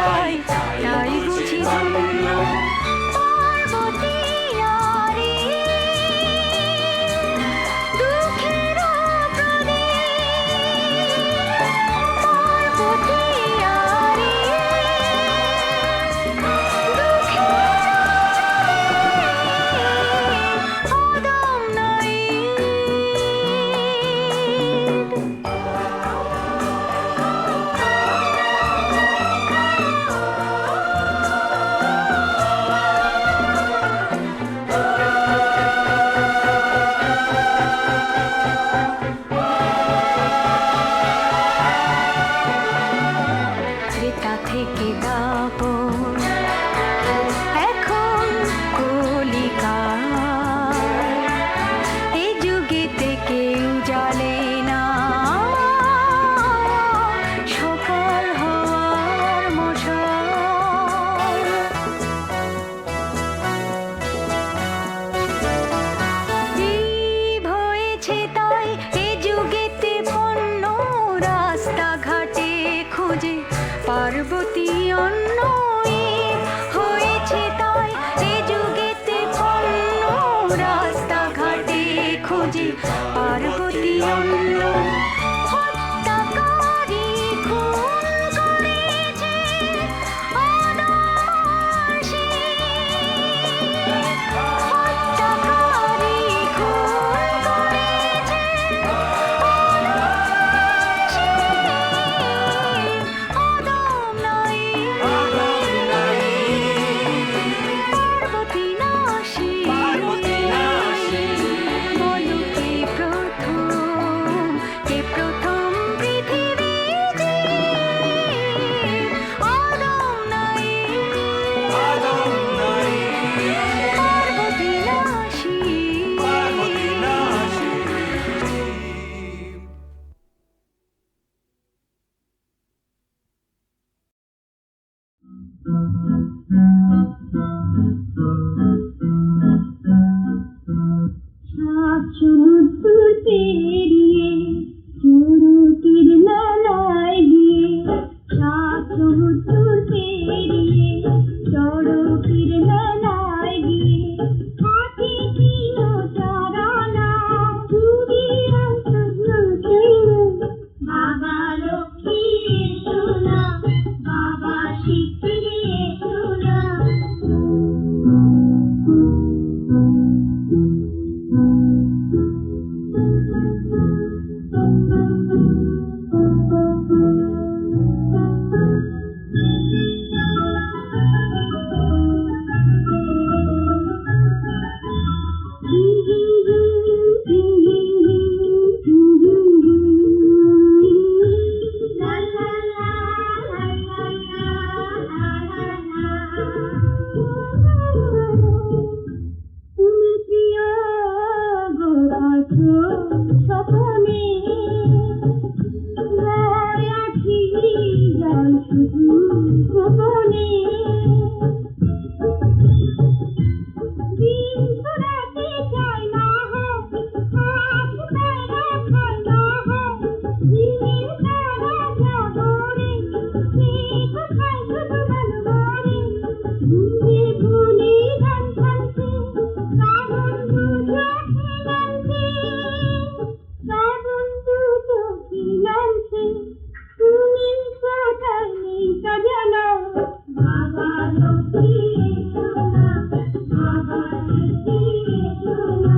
Speaker 4: চাই তাই বুঝি ধন্য পার্বতী নারী দুঃখের প্রদীপ পার্বতী নারী অদম নাই ত্রেতা থেকে দাপর এখন কলিকাল এ যুগেতে কেউ জানে না সকাল হওয়ার মশাল জীব হয়েছে তাই এ যুগেতে পণ্য রাস্তাঘাটে খুঁজে পার্বতী অন্য হয়েছে তাই এ যুগেতে পণ্য রাস্তাঘাটে খুঁজে পার্বতী অন্য হত্যাকারী খুন করেছে অনায়াসে। হত্যাকারী খুন করেছে অনায়াসে। অদম নাই পার্বতী নাশী বলো কে প্রথম পৃথিবী অদম নাই পার্বতী নাশী
Speaker 7: সাত সমুদ্র পেরিয়ে চড়ুকির মেলায় গিয়ে সাত সমুদ্র পেরিয়ে চড়ুকির মেলায় গিয়ে হাতি ছিল চারানা চুরি বাবা লক্ষ্মী এসো না বাবা শিগগিরি এসো না তুমি প্রিয় গো আছো স্বপনে আখি জল শুধু গোপনে দিন শোনাতে চাই না হাত তারা খাই না দিনের তারা জাগরে সে কোথায় শুধু ভালোবারে ঘুমিয়ে ভুলি গান খাইছে শ্রাবণ দুটো খেলাচ্ছে শ্রাবণ দুটো খেলাচ্ছে তুমি কোথায় নেই তা জানো বাবা লক্ষ্মী এসো না বাবা লক্ষ্মী এসো না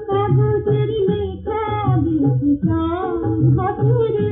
Speaker 7: কাগজের লেখা বেশি হাতুরে